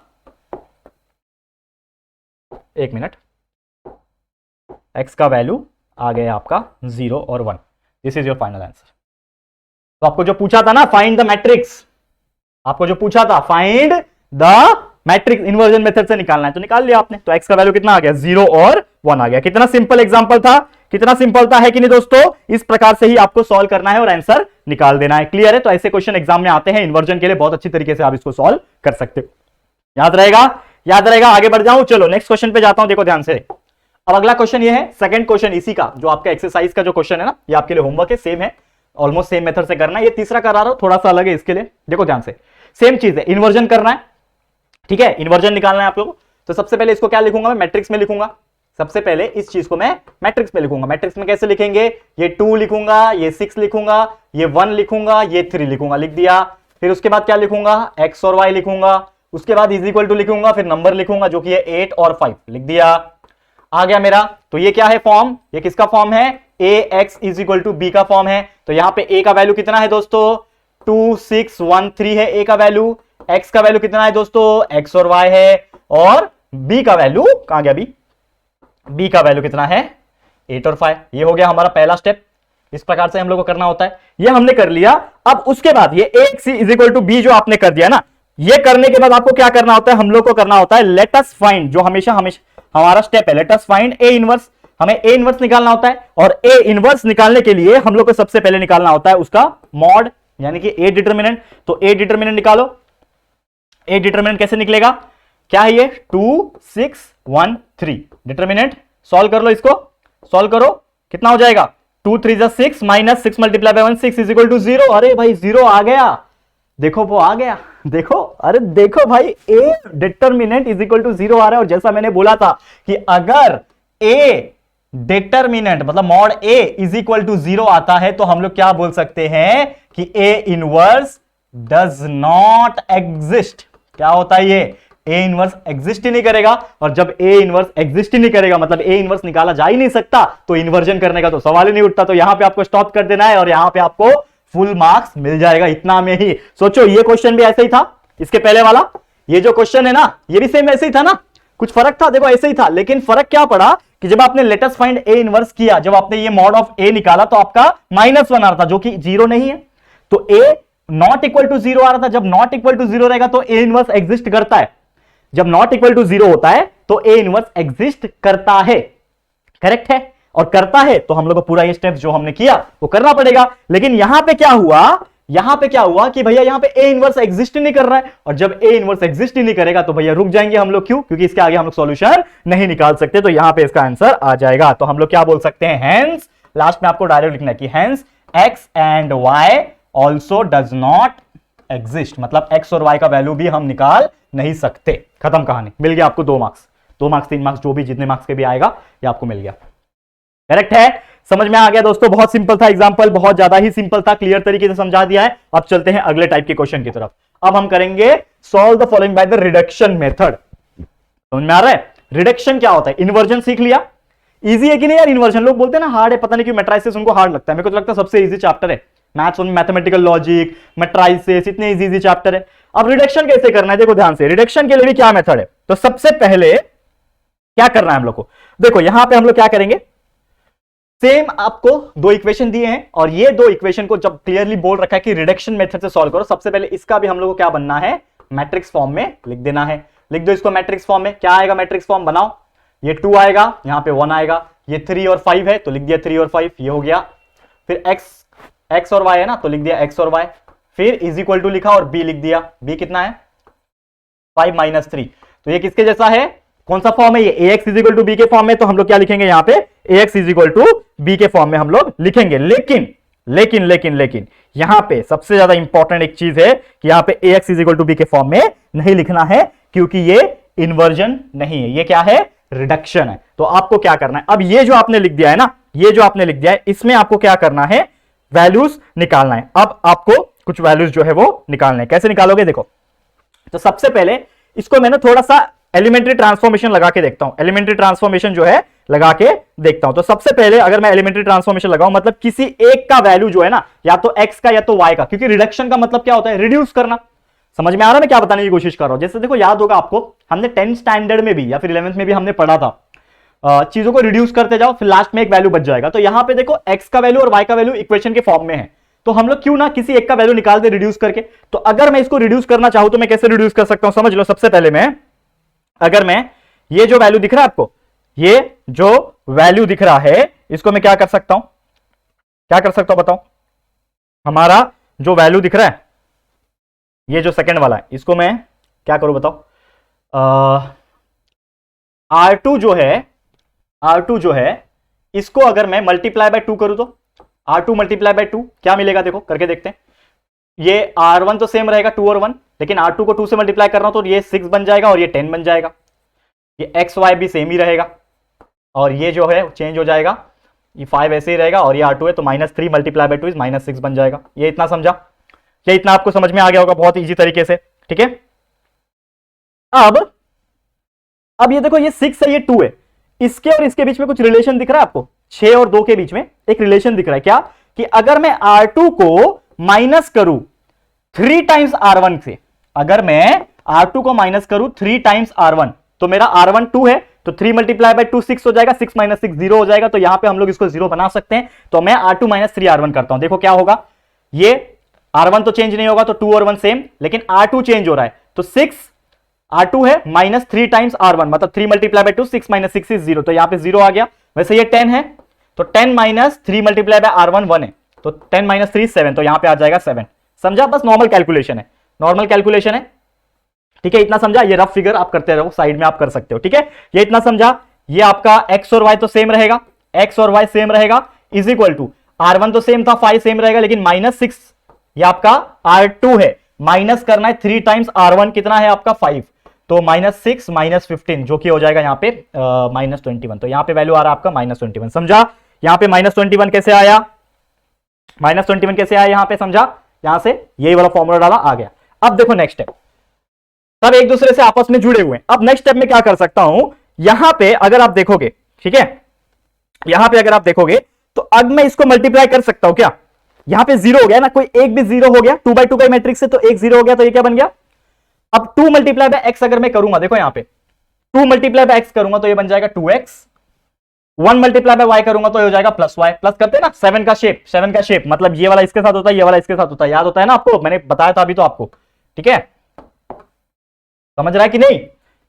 एक मिनट, x का वैल्यू आ गया आपका 0 और 1, this is your final answer. तो आपको जो पूछा था ना फाइंड द मैट्रिक्स, आपको जो पूछा था find the matrix inversion method से निकालना है, तो निकाल लिया आपने, तो x का वैल्यू कितना आ गया 0 और 1 आ गया। कितना सिंपल एग्जांपल था, कितना सिंपल था, है कि नहीं दोस्तों। इस प्रकार से ही आपको सॉल्व करना है और आंसर निकाल देना है। क्लियर है। तो ऐसे क्वेश्चन एग्जाम में आते हैं इन्वर्जन के लिए, बहुत अच्छी तरीके से आप इसको सॉल्व कर सकते हो। याद रहेगा, याद रहेगा। आगे बढ़ जाऊं, चलो नेक्स्ट क्वेश्चन पे जाता हूं। देखो ध्यान से, अब अगला क्वेश्चन ये है, सेकंड क्वेश्चन इसी का, जो आपका एक्सरसाइज का जो क्वेश्चन है ना, ये आपके लिए होमवर्क है, सेम है, ऑलमोस्ट सेम मेथड से करना है। ये तीसरा करा रहा हूं, थोड़ा सा अलग है इसके लिए। देखो ध्यान से, सेम चीज है, इन्वर्जन करना है, ठीक है, इन्वर्जन निकालना है आप लोगों को। तो सबसे पहले इसको क्या लिखूंगा मैं, मैट्रिक्स में लिखूंगा। सबसे पहले इस चीज को मैं मैट्रिक्स में लिखूंगा। मैट्रिक्स में कैसे लिखेंगे, ये 2 लिखूंगा, ये 6 लिखूंगा, ये 1 लिखूंगा, ये 3 लिखूंगा, लिख दिया। फिर उसके बाद क्या लिखूंगा, x और y लिखूंगा, उसके बाद इज इक्वल टू लिखूंगा, फिर नंबर लिखूंगा जो कि है 8 और 5, लिख दिया। आ गया मेरा। तो ये क्या है फॉर्म, ये किसका फॉर्म है, ax is equal to b का फॉर्म है। तो यहां पे a का वैल्यू कितना है दोस्तों, 2 6 1 3 है a का वैल्यू। x का वैल्यू कितना है दोस्तों, x और y है। और b का वैल्यू कहां गया, b का वैल्यू कितना है, 8 और 5। ये हो गया हमारा पहला स्टेप। इस प्रकार से हम लोग को करना होता है, ये हमने कर लिया। अब उसके बाद ये ax is equal to b जो आपने कर दिया ना, ये करने के बाद आपको क्या करना होता है, हम लोग को करना होता है लेट अस फाइंड, जो हमेशा हमारा स्टेप है, let us find a inverse. हमें a इनवर्स निकालना होता है, और a इनवर्स निकालने के लिए हम लोग को सबसे पहले निकालना होता है उसका मॉड, यानी कि a डिटरमिनेंट। तो a डिटरमिनेंट निकालो। a डिटरमिनेंट कैसे निकलेगा, क्या है ये, 2 6 1 3 डिटरमिनेंट। सॉल्व कर लो, इसको सॉल्व करो, कितना हो जाएगा, 2 3 6 minus 6 multiply by 1 6 is equal to 0। अरे भाई 0 आ गया, देखो वो आ गया, देखो, अरे देखो भाई a determinant is equal to 0 आ रहा है। और जैसा मैंने बोला था कि अगर a डिटरमिनेंट मतलब mod a is equal to 0 आता है तो हम लोग क्या बोल सकते हैं कि a inverse does not exist. क्या होता है ये, ए इनवर्स एग्जिस्ट ही नहीं करेगा। और जब ए इनवर्स एग्जिस्ट ही नहीं करेगा मतलब ए इनवर्स निकाला जा ही नहीं सकता, तो इन्वर्जन करने का तो सवाल ही नहीं उठता। तो यहां पे आपको स्टॉप कर देना है और यहां पे आपको फुल मार्क्स मिल जाएगा, इतना में ही। सोचो ये क्वेश्चन भी ऐसे ही था, इसके पहले वाला ये जो क्वेश्चन है ना, ये भी सेम ऐसे ही था ना, कुछ फर्क था, देखो ऐसे ही था। लेकिन फर्क क्या पड़ा कि जब आपने लेटेस्ट फाइंड ए इनवर्स किया, जब आपने ये मॉड ऑफ ए निकाला तो आपका -1 आ रहा था, जो कि 0 नहीं है। तो ए नॉट इक्वल टू 0 आ रहा था। जब नॉट इक्वल टू 0 रहेगा तो ए इनवर्स एग्जिस्ट करता है। जब नॉट इक्वल टू 0 होता है तो ए इनवर्स एग्जिस्ट करता है, करेक्ट है। और करता है तो हम लोग को पूरा ये स्टेप जो हमने किया वो करना पड़ेगा। लेकिन यहां पे क्या हुआ, यहां पे क्या हुआ कि भैया यहां पे ए इनवर्स एग्जिस्ट नहीं कर रहा है। और जब ए इनवर्स एग्जिस्ट ही नहीं करेगा तो भैया रुक जाएंगे हम लोग, क्यों, क्योंकि इसके आगे हम लोग सॉल्यूशन नहीं निकाल सकते। तो यहां पे इसका आंसर आ जाएगा। तो हम लोग क्या बोल सकते हैं, हेंस, लास्ट में आपको डायरेक्ट लिखना है कि hence X and Y also does not exist, मतलब एक्स और वाई का वैल्यू भी हम निकाल नहीं सकते। खत्म कहानी, मिल गया आपको 2 मार्क्स, 2 मार्क्स 3 मार्क्स जो भी जितने मार्क्स के भी आएगा ये आपको मिल गया। करेक्ट है, समझ में आ गया दोस्तों। बहुत सिंपल था एग्जांपल, बहुत ज्यादा ही सिंपल था, क्लियर तरीके से समझा दिया है। अब चलते हैं अगले टाइप के क्वेश्चन की तरफ। अब हम करेंगे solve the following by the reduction method. समझ में आ रहा है, रिडक्शन क्या होता है, इन्वर्जन सीख लिया। इजी है कि नहीं यार इन्वर्जन, लोग बोलते हैं ना हार्ड है, पता नहीं क्यों मैट्रिसेस उनको हार्ड लगता है। मेरे को तो लगता है सबसे इजी चैप्टर है मैथ्स में, मैथमेटिकल लॉजिक, मैट्रिसेस, इतने इजी चैप्टर है। अब रिडक्शन कैसे करना है, देखो ध्यान से, रिडक्शन के लिए भी क्या मेथड है। तो सबसे पहले क्या करना है हम लोग को, देखो यहां पे हम लोग क्या करेंगे, सेम आपको 2 इक्वेशन दिए हैं और ये 2 इक्वेशन को जब क्लियरली बोल रखा है कि रिडक्शन मेथड से सॉल्व करो, सबसे पहले इसका भी हम लोग को क्या बनना है, मैट्रिक्स फॉर्म में लिख देना है। लिख दो इसको मैट्रिक्स फॉर्म में। क्या आएगा मैट्रिक्स फॉर्म, बनाओ। ये 2 आएगा, यहां पे 1 आएगा, ये 3 और 5 है तो लिख दिया 3 और 5, ये हो गया। फिर x और y है ना तो लिख दिया x और y, फिर इज इक्वल टू लिखा और b लिख दिया। b कितना है, 5 - 3। तो ये किसके जैसा है, कौन सा फॉर्म है, ये ax is equal to b के फॉर्म में। तो हम लोग क्या लिखेंगे यहां पे, ax is equal to b के फॉर्म में हम लोग लिखेंगे। लेकिन लेकिन लेकिन लेकिन यहां पे सबसे ज्यादा इंपॉर्टेंट एक चीज है कि यहां पे ax is equal to b के फॉर्म में नहीं लिखना है, क्योंकि ये इन्वर्जन नहीं है, ये क्या है, रिडक्शन है। तो आपको क्या करना है, अब ये जो आपने लिख दिया है ना, ये जो आपने लिख दिया है, इसमें आपको क्या करना है, वैल्यूज निकालना है। अब आपको कुछ वैल्यूज जो है वो निकालना है। कैसे निकालोगे, देखो। तो सबसे पहले इसको मैंने थोड़ा सा एलिमेंट्री ट्रांसफॉर्मेशन लगा के देखता हूं, एलिमेंट्री ट्रांसफॉर्मेशन जो है लगा के देखता हूं। तो सबसे पहले अगर मैं एलिमेंट्री ट्रांसफॉर्मेशन लगाऊं, मतलब किसी एक का वैल्यू जो है ना, या तो x का या तो y का, क्योंकि रिडक्शन का मतलब क्या होता है, रिड्यूस करना। समझ में आ रहा है मैं क्या बताने की कोशिश कर रहा हूं। जैसे देखो याद होगा आपको, हमने 10th स्टैंडर्ड में भी या फिर 11th में भी हमने पढ़ा था, चीजों को रिड्यूस करते जाओ फिर लास्ट में एक वैल्यू बच जाएगा। तो यहां पे देखो x का वैल्यू और y का वैल्यू इक्वेशन के फॉर्म में है, तो हम लोग क्यों ना किसी एक का वैल्यू निकाल दे रिड्यूस करके। तो अगर मैं इसको रिड्यूस करना चाहूं तो मैं कैसे रिड्यूस कर सकता हूं, समझ लो। सबसे पहले मैं, अगर मैं ये जो वैल्यू दिख रहा है आपको, ये जो वैल्यू दिख रहा है, इसको मैं क्या कर सकता हूं, क्या कर सकता हूं बताओ। हमारा जो वैल्यू दिख रहा है, ये जो सेकंड वाला है, इसको मैं क्या करूं बताओ। R2 जो है इसको अगर मैं मल्टीप्लाई बाय 2 करूं तो R2 मल्टीप्लाई बाय 2 क्या मिलेगा, देखो करके देखते हैं। ये R1 तो सेम रहेगा 2 और 1, लेकिन R2 को 2 से मल्टीप्लाई कर रहा हूं तो ये 6 बन जाएगा और ये 10 बन जाएगा। ये एक्स वाई भी सेम ही रहेगा और ये जो है चेंज हो जाएगा, ये 5 ऐसे ही रहेगा और ये R2 है तो -3 मल्टीप्लाई बाय 2 इज -6 बन जाएगा। ये इतना समझा? ये इतना आपको समझ में आ गया होगा बहुत इजी तरीके से, ठीक है। अब ये देखो, ये 6 है, ये 2 है, इसके और इसके बीच में कुछ रिलेशन दिख रहा है आपको? 6 और 2 के बीच में एक रिलेशन दिख रहा है क्या, कि अगर मैं R2 को माइनस करूं 3 टाइम्स R1 से, अगर मैं R2 को माइनस करूं 3 टाइम्स R1, तो मेरा R1 2 है तो 3 मल्टीप्लाई बाय 2 6 हो जाएगा, 6 माइनस 6 0 हो जाएगा। तो यहां पे हम लोग इसको 0 बना सकते हैं। तो मैं R2 माइनस 3 R1 करता हूं, देखो क्या होगा। ये R1 तो चेंज नहीं होगा तो 2 और 1 सेम, लेकिन R2 चेंज हो रहा है तो 6 R2 है माइनस 3 टाइम्स R1, मतलब 3 मल्टीप्लाई बाय 2 6 माइनस 6 इज 0, तो यहां पे 0 आ गया। वैसे ये 10 है तो 10 माइनस 3 मल्टीप्लाई बाय R1 1 है, तो 10 माइनस 3 7, तो यहां पे आ जाएगा 7। समझा? बस नॉर्मल कैलकुलेशन है, नॉर्मल कैलकुलेशन है, ठीक है। इतना समझा? ये रफ फिगर आप करते रहो, साइड में आप कर सकते हो, ठीक है। ये इतना समझा? ये आपका x और y तो सेम रहेगा, x और y सेम रहेगा, इज इक्वल टू R1 तो सेम था, 5 सेम रहेगा, लेकिन -6 ये आपका R2 है, माइनस करना है 3 टाइम्स R1, कितना है आपका 5, तो -6 -15 जो कि हो जाएगा यहाँ पे -21, तो यहाँ पे वैल्यू आ रहा है आपका -21। समझा? यहाँ पे -21 कैसे आया, -21 कैसे आया यहाँ पे, समझा? यहां से यही वाला फॉर्मूला डाला, आ गया। अब देखो नेक्स्ट स्टेप, सब एक दूसरे से आपस में जुड़े हुए हैं। अब नेक्स्ट स्टेप में क्या कर सकता हूं, यहां पे अगर आप देखोगे, ठीक है, यहां पे अगर आप देखोगे तो अब मैं इसको मल्टीप्लाई कर सकता हूं क्या, यहां पे 0 हो गया ना, कोई एक भी 0 हो गया, 2/2 का मैट्रिक्स से तो एक 0 हो गया, तो ये क्या बन गया। अब 2 मल्टीप्लाई बाय x अगर मैं करूंगा, देखो यहां पे 2 मल्टीप्लाई बाय x करूंगा तो ये बन जाएगा 2x, 1 मल्टीप्लाई बाय y करूंगा तो ये हो जाएगा +y, प्लस करते हैं ना 7 का शेप, 7 का शेप मतलब ये वाला इसके साथ होता है, ये वाला इसके साथ होता है, याद होता है ना आपको, मैंने बताया था अभी तो आपको, ठीक है, समझ रहा है कि नहीं।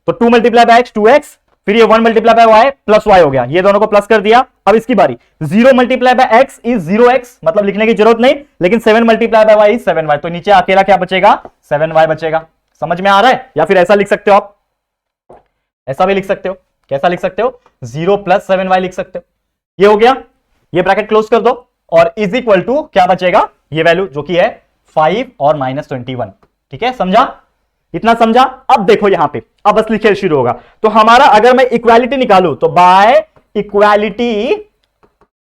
तो 2 मल्टीप्लाई बाय x 2x, फिर ये 1 multiply by y plus y हो गया, ये दोनों को प्लस कर दिया। अब इसकी बारी, 0 multiply by x is 0x, मतलब लिखने की जरूरत नहीं, लेकिन 7 multiply by y is 7y, तो नीचे अकेला क्या बचेगा, 7y बचेगा। समझ में आ रहा है? या फिर ऐसा लिख सकते हो आप, ऐसा भी लिख सकते हो, कैसा लिख सकते हो, 0 + 7y लिख सकते हो। ये हो गया, ये ब्रैकेट क्लोज कर दो और इज इक्वल टू क्या बचेगा, ये वैल्यू जो कि है 5 और -21, ठीक है, समझा? इतना समझा? अब देखो यहां पे, अब बस लिखे शुरू होगा। तो हमारा अगर मैं इक्वालिटी निकालूं तो बाय इक्वालिटी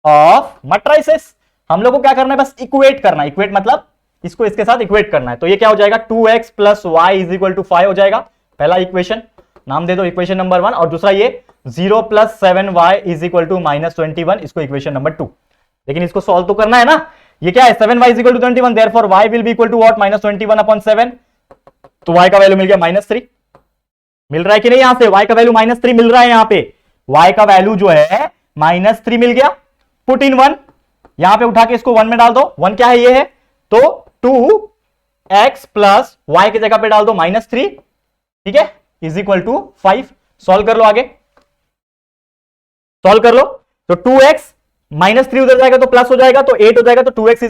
ऑफ मैट्रिसेस, हम लोग को क्या करना है, बस इक्वेट करना है। इक्वेट मतलब इसको इसके साथ इक्वेट करना है। तो ये क्या हो जाएगा, 2x + y = 5 हो जाएगा, पहला इक्वेशन, नाम दे दो इक्वेशन नंबर 1, और दूसरा ये 0 + 7y = -21, इसको इक्वेशन नंबर 2। लेकिन इसको सॉल्व तो करना है ना, ये क्या है, 7y = 21, therefore y will be equal to what, -21/7, तो y का वैल्यू मिल गया -3, मिल रहा है कि नहीं, यहां से y का वैल्यू -3 मिल रहा है, यहां पे y का वैल्यू जो है -3 मिल गया। पुट इन 1, यहां पे उठा के इसको 1 में डाल दो, 1 क्या है, ये है, तो 2x + y की जगह पे डाल दो -3, ठीक है, इज इक्वल टू 5। सॉल्व कर लो, आगे सॉल्व कर लो, तो 2x -3 उधर जाएगा तो प्लस हो जाएगा, तो 8 हो जाएगा, तो 2x =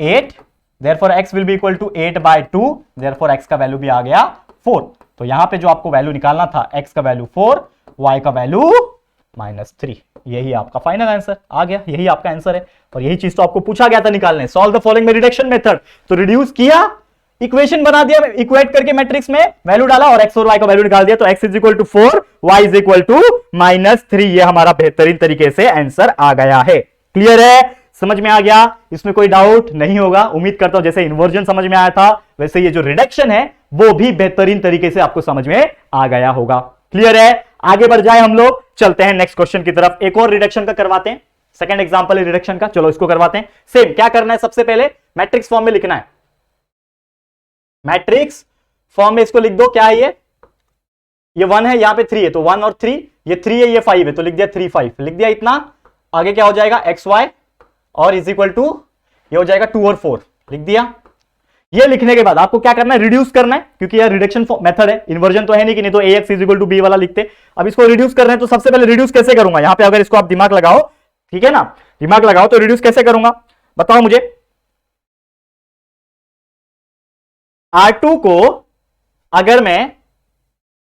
8, therefore x will be equal to 8/2, therefore x का वैल्यू भी आ गया 4। तो यहां पे जो आपको वैल्यू निकालना था, x का वैल्यू 4, y का वैल्यू -3, यही आपका फाइनल आंसर आ गया, यही आपका आंसर है। और यही चीज तो आपको पूछा गया था निकालने, सॉल्व द फॉलोइंग में रिडक्शन मेथड, तो रिड्यूस किया, इक्वेशन बना दिया, इक्वेट करके मैट्रिक्स में वैल्यू डाला और x और y का वैल्यू निकाल दिया, तो x = 4, y = -3, ये हमारा बेहतरीन तरीके से आंसर आ गया है। क्लियर है, समझ में आ गया, इसमें कोई डाउट नहीं होगा। उम्मीद करता हूं जैसे इन्वर्जन समझ में आया था, वैसे ये जो रिडक्शन है वो भी बेहतरीन तरीके से आपको समझ में आ गया होगा। क्लियर है, आगे बढ़ जाए हम लोग, चलते हैं नेक्स्ट क्वेश्चन की तरफ। एक और रिडक्शन का करवाते हैं, सेकंड एग्जांपल है रिडक्शन का, चलो इसको करवाते हैं। सेम क्या करना है, सबसे पहले मैट्रिक्स फॉर्म में लिखना है, मैट्रिक्स फॉर्म में इसको लिख दो। क्या है ये 1 है, यहां पे 3 है, तो 1 और 3, ये 3 है, ये 5 है, तो लिख दिया 3 5, लिख दिया इतना। आगे क्या हो जाएगा, xy और इज इक्वल टू ये हो जाएगा 2 और 4, लिख दिया। ये लिखने के बाद आपको क्या करना है, रिड्यूस करना है, क्योंकि यह रिडक्शन मेथड है, इन्वर्जन तो है नहीं, कि नहीं तो ax = b वाला लिखते। अब इसको रिड्यूस करना है, तो सबसे पहले रिड्यूस कैसे करूंगा, यहां पे अगर इसको आप दिमाग लगाओ, ठीक है ना, दिमाग लगाओ, तो रिड्यूस कैसे करूंगा बताओ मुझे। R2 को अगर मैं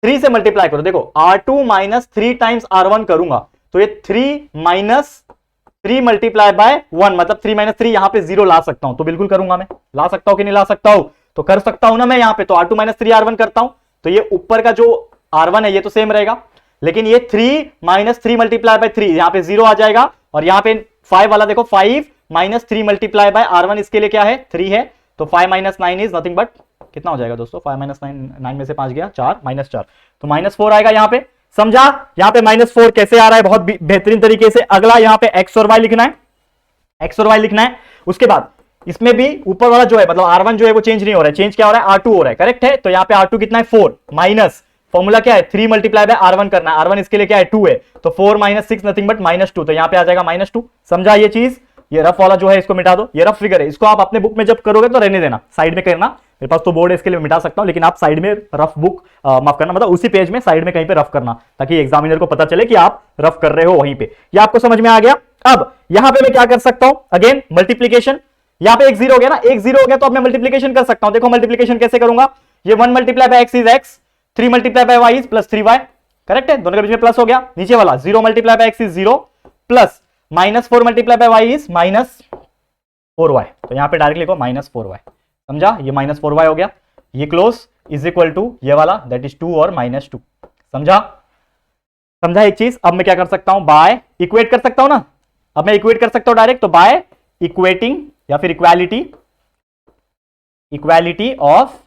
3 से मल्टीप्लाई करूं, देखो R2 - 3 टाइम्स R1 करूंगा, तो ये 3 - 3 मल्टीप्लाई बाय 1, मतलब 3 - 3, यहां पे 0 ला सकता हूं, तो बिल्कुल करूंगा मैं, ला सकता हूं कि नहीं ला सकता हूं, तो कर सकता हूं ना मैं, यहां पे तो R2 - 3 R1 करता हूं, तो ये ऊपर का जो R1 है ये तो सेम रहेगा, लेकिन ये 3 माइनस 3 मल्टीप्लाई बाय 3 यहां पे 0 आ जाएगा, और यहां पे 5 वाला देखो 5 माइनस 3 मल्टीप्लाई बाय R1 इसके लिए क्या है 3 है, तो 5 माइनस 9 इज नथिंग बट कितना हो जाएगा दोस्तों, 5 माइनस 9, 9 में से 5 गया 4 माइनस 4, तो -4 आएगा यहां पे। समझा यहां पे -4 कैसे आ रहा है, बहुत बेहतरीन तरीके से। अगला यहां पे x और y लिखना है, x और y लिखना है। उसके बाद इसमें भी ऊपर वाला जो है मतलब R1 जो है वो चेंज नहीं हो रहा है, चेंज क्या हो रहा है R2 हो रहा है, करेक्ट है। तो यहां पे R2 कितना है 4 माइनस फॉर्मूला क्या है 3 मल्टीप्लाई बाय R1 करना है, R1 इसके लिए क्या है 2 है, तो 4 माइनस 6 नथिंग बट -2, तो यहां पे आ जाएगा -2। समझा ये चीज, ये रफ वाला जो है इसको मिटा दो, ये रफ फिगर है, इसको आप अपने बुक में जब करोगे तो रहने देना, साइड में करना, मेरे पास तो बोर्ड है इसके लिए मिटा सकता हूं, लेकिन आप साइड में रफ बुक माफ करना मतलब उसी पेज में साइड में कहीं पे रफ करना, ताकि एग्जामिनर को पता चले कि आप रफ कर रहे हो वहीं पे। ये आपको समझ में आ गया। अब यहां पे मैं क्या कर सकता हूं, अगेन मल्टीप्लीकेशन, यहां पे एक 0 हो गया ना, एक 0 हो गया तो अब मैं मल्टीप्लीकेशन कर सकता हूं। देखो मल्टीप्लीकेशन कैसे करूंगा, ये 1 multiply by x is x, 3 multiply by y is plus 3y, correct है, दोनों के बीच में प्लस हो गया। नीचे वाला 0 multiply by x is 0 plus -4 multiply by y is -4y, तो यहां पे डायरेक्ट लिखो -4y। समझा, ये -4y हो गया, ये क्लोज इज इक्वल टू ये वाला दैट इज 2 और -2। समझा, समझा एक चीज। अब मैं क्या कर सकता हूं, बाय इक्वेट कर सकता हूं ना, अब मैं इक्वेट कर सकता हूं डायरेक्ट, तो बाय इक्वेटिंग या फिर इक्वालिटी ऑफ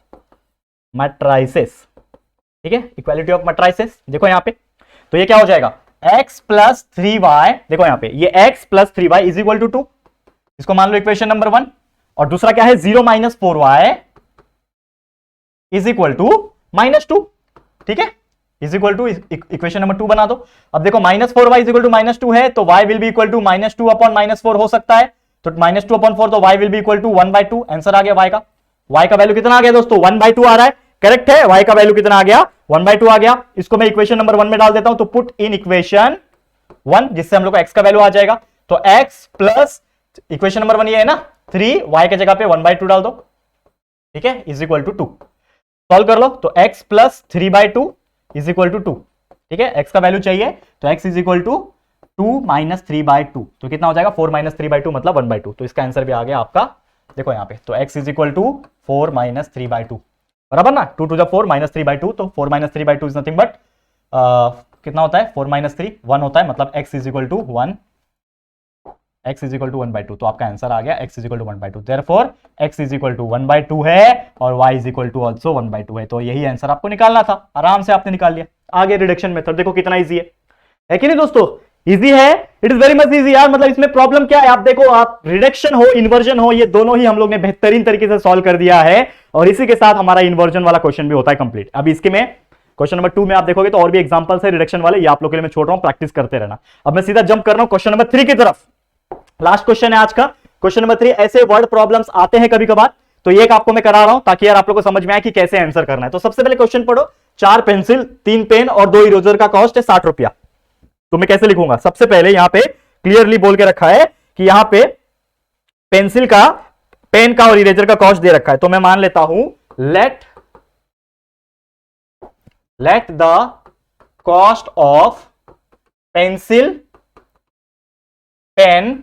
मैट्राइसेस, ठीक है, इक्वालिटी ऑफ मैट्राइसेस। देखो यहां पे तो ये क्या हो जाएगा x प्लस 3y, देखो यहां पे ये x plus 3y is equal to 2, इसको मान लो इक्वेशन नंबर 1, और दूसरा क्या है 0 minus 4y is equal to -2, ठीक है, is equal to equation number 2 बना दो। अब देखो -4y इज इक्वल टू -2 है, तो y will be equal to -2 upon -4 हो सकता है, तो -2 अपॉन 4, तो y will be equal to 1/2, answer आ गया y का। y का वैल्यू कितना आ गया दोस्तों 1/2 आ रहा है, करेक्ट है, y का वैल्यू कितना आ गया 1/2 आ गया। इसको मैं इक्वेशन नंबर 1 में डाल देता हूं, तो पुट इन इक्वेशन 1, जिससे हम लोग को x का वैल्यू आ जाएगा, तो x प्लस इक्वेशन नंबर 1 ये है ना 3, y के जगह पे 1/2 डाल दो, ठीक है, इज इक्वल टू 2। सॉल्व कर लो, तो x plus 3/2 is equal to 2, ठीक है, x का वैल्यू चाहिए, तो x is equal to 2 minus 3/2, तो कितना हो जाएगा 4 माइनस 3/2 मतलब 1/2, तो इसका आंसर भी आ गया आपका, देखो यहां पे, तो x is equal to 4 minus 3/2, बराबर ना, 2 टू द 4 माइनस 3/2, तो 4 माइनस 3/2 इज नथिंग बट कितना होता है 4 माइनस 3 1 होता है, मतलब x is equal to 1, x is equal to 1/2, तो आपका आंसर आ गया x is equal to 1/2, therefore x is equal to 1/2 है और y is equal to also 1/2 है, तो यही आंसर आपको निकालना था, आराम से आपने निकाल लिया। आगे रिडक्शन मेथड देखो कितना इजी है कि नहीं दोस्तों, इजी है, it is very much easy यार, मतलब इसमें प्रॉब्लम क्या है, आप देखो, आप रिडक्शन हो इन्वर्जन हो ये दोनों ही हम लोग ने बेहतरीन तरीके से सॉल्व कर दिया है, और इसी के साथ हमारा इन्वर्जन वाला क्वेश्चन भी होता है कंप्लीट। अब इसके में क्वेश्चन नंबर 2 में आप देखोगे तो और भी एग्जांपल्स है रिडक्शन वाले, ये आप लोग के लिए मैं छोड़ रहा हूं, प्रैक्टिस करते रहना। अब मैं सीधा जंप कर रहा हूं क्वेश्चन नंबर 3 की तरफ, लास्ट क्वेश्चन है आज का, क्वेश्चन नंबर 3। ऐसे वर्ड प्रॉब्लम्स आते हैं कभी कभार, तो ये आपको मैं करा रहा हूं ताकि यार आप लोग को समझ में आए कि कैसे आंसर करना है। तो सबसे पहले क्वेश्चन पढ़ो, 4 पेंसिल 3 पेन और 2 इरेजर का कॉस्ट है 60 रुपया, तो मैं कैसे लिखूंगा, सबसे पहले यहां पे क्लियरली बोल के रखा है कि यहां पे पेंसिल का, पेन का और इरेजर का कॉस्ट दे रखा है, तो मैं मान लेता हूं let the cost of pencil, pen